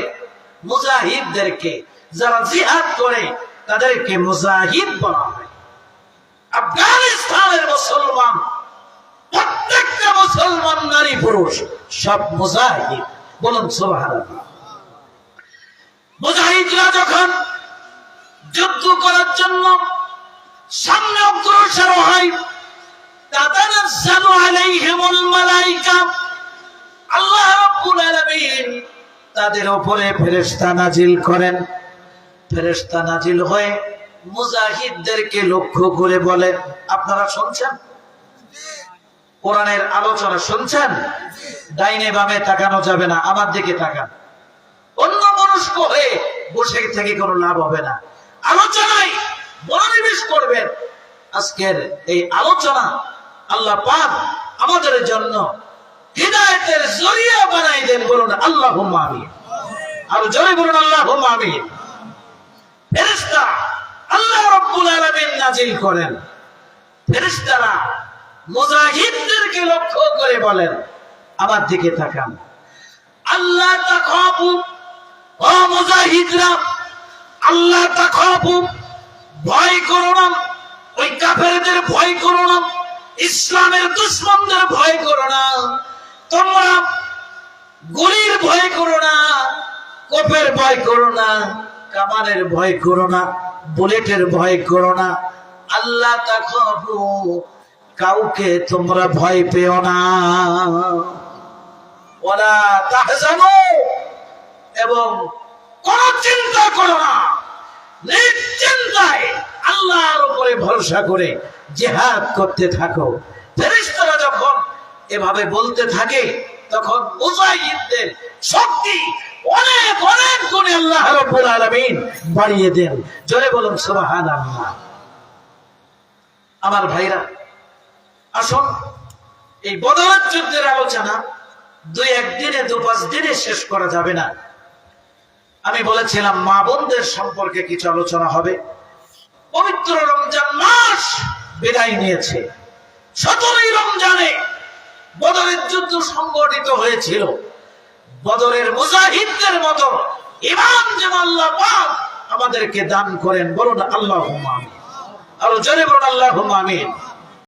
মুজাহিদদেরকে, যারা জিহাদ করে তাদেরকে মুজাহিদ বলা হয়। আফগানিস্তানের মুসলমান, প্রত্যেকটা মুসলমান নারী পুরুষ সব মুজাহিদ। বলুন সুবহানাল্লাহ। মুজাহিদরা যখন যুদ্ধ করার জন্য সামনে অগ্রসর হয়, তাতানাজ্জালু আলাইহিমুল মালায়েকা, আল্লাহ রাব্বুল আলামিন তাদের উপরে ফেরেশতা নাজিল করেন। ফেরেশতা নাজিল হয়ে মুজাহিদদেরকে লক্ষ্য করে বলেন, আপনারা শুনছেন? কোরআনের আলোচনা শুনছেন? ডাইনে বামে তাকানো যাবে না, আমার দিকে তাকান। অন্য মনস্ক হয়ে বসে থেকে কোনো লাভ হবে না, আলোচনায় মনোনিবেশ করবেন। আজকের এই আলোচনা আল্লাহ পাক আমাদের জন্য হিদায়াতের জরিয়া বানাই দেন, বলুন আল্লাহুম্মা আমিন। আর জোরে বলুন আল্লাহুম্মা আমিন। ফেরেশতা আল্লাহ রাব্বুল আলামিন নাজিল করেন। ফেরেশতারা মুজাহিদদেরকে লক্ষ্য করে বলেন, আমার দিকে তাকান। আল্লাহ তাখাফু, ও মুজাহিদরা, আল্লাহ তাখাফু, ভয় করো না। ওই কাফেরদের ভয় করো না, ইসলামের দুশমনদের ভয় করো না। তোমরা গুলির ভয় করো না, কোপের ভয় করো না, কামানের ভয় করো না, বুলেটের ভয় করো না। আল্লাহ তাখাফু, কাউকে তোমরা ভয় পেও না। ওয়ালা তাহজানু, এবং কোন চিন্তা করো না। নিশ্চিন্তায় আল্লাহর উপরে ভরসা করে জিহাদ করতে থাকো। ফেরেশতারা যখন এভাবে বলতে থাকে, তখন মুজাহিদদের শক্তি অনেক অনেক গুণে আল্লাহ রাব্বুল আলামিন বাড়িয়ে দেন। জোরে বলুন সুবহানাল্লাহ। আমার ভাইরা, আসুন এই বদরের যুদ্ধের আলোচনা 2-1 দিনে 2-5 দিনে শেষ করা যাবে না। আমি বলেছিলাম মা বোনদের সম্পর্কে কিছু আলোচনা হবে। পবিত্র রমজান মাস বিদায় নিয়েছে। 17ই রমজানে বদরের যুদ্ধ সংগঠিত হয়েছিল। বদরের মুজাহিদদের মতো ঈমান যেন আল্লাহ পাক আমাদেরকে দান করেন, বলুন আল্লাহুম্মা আমিন। আর জোরে বলুন আল্লাহুম্মা আমিন।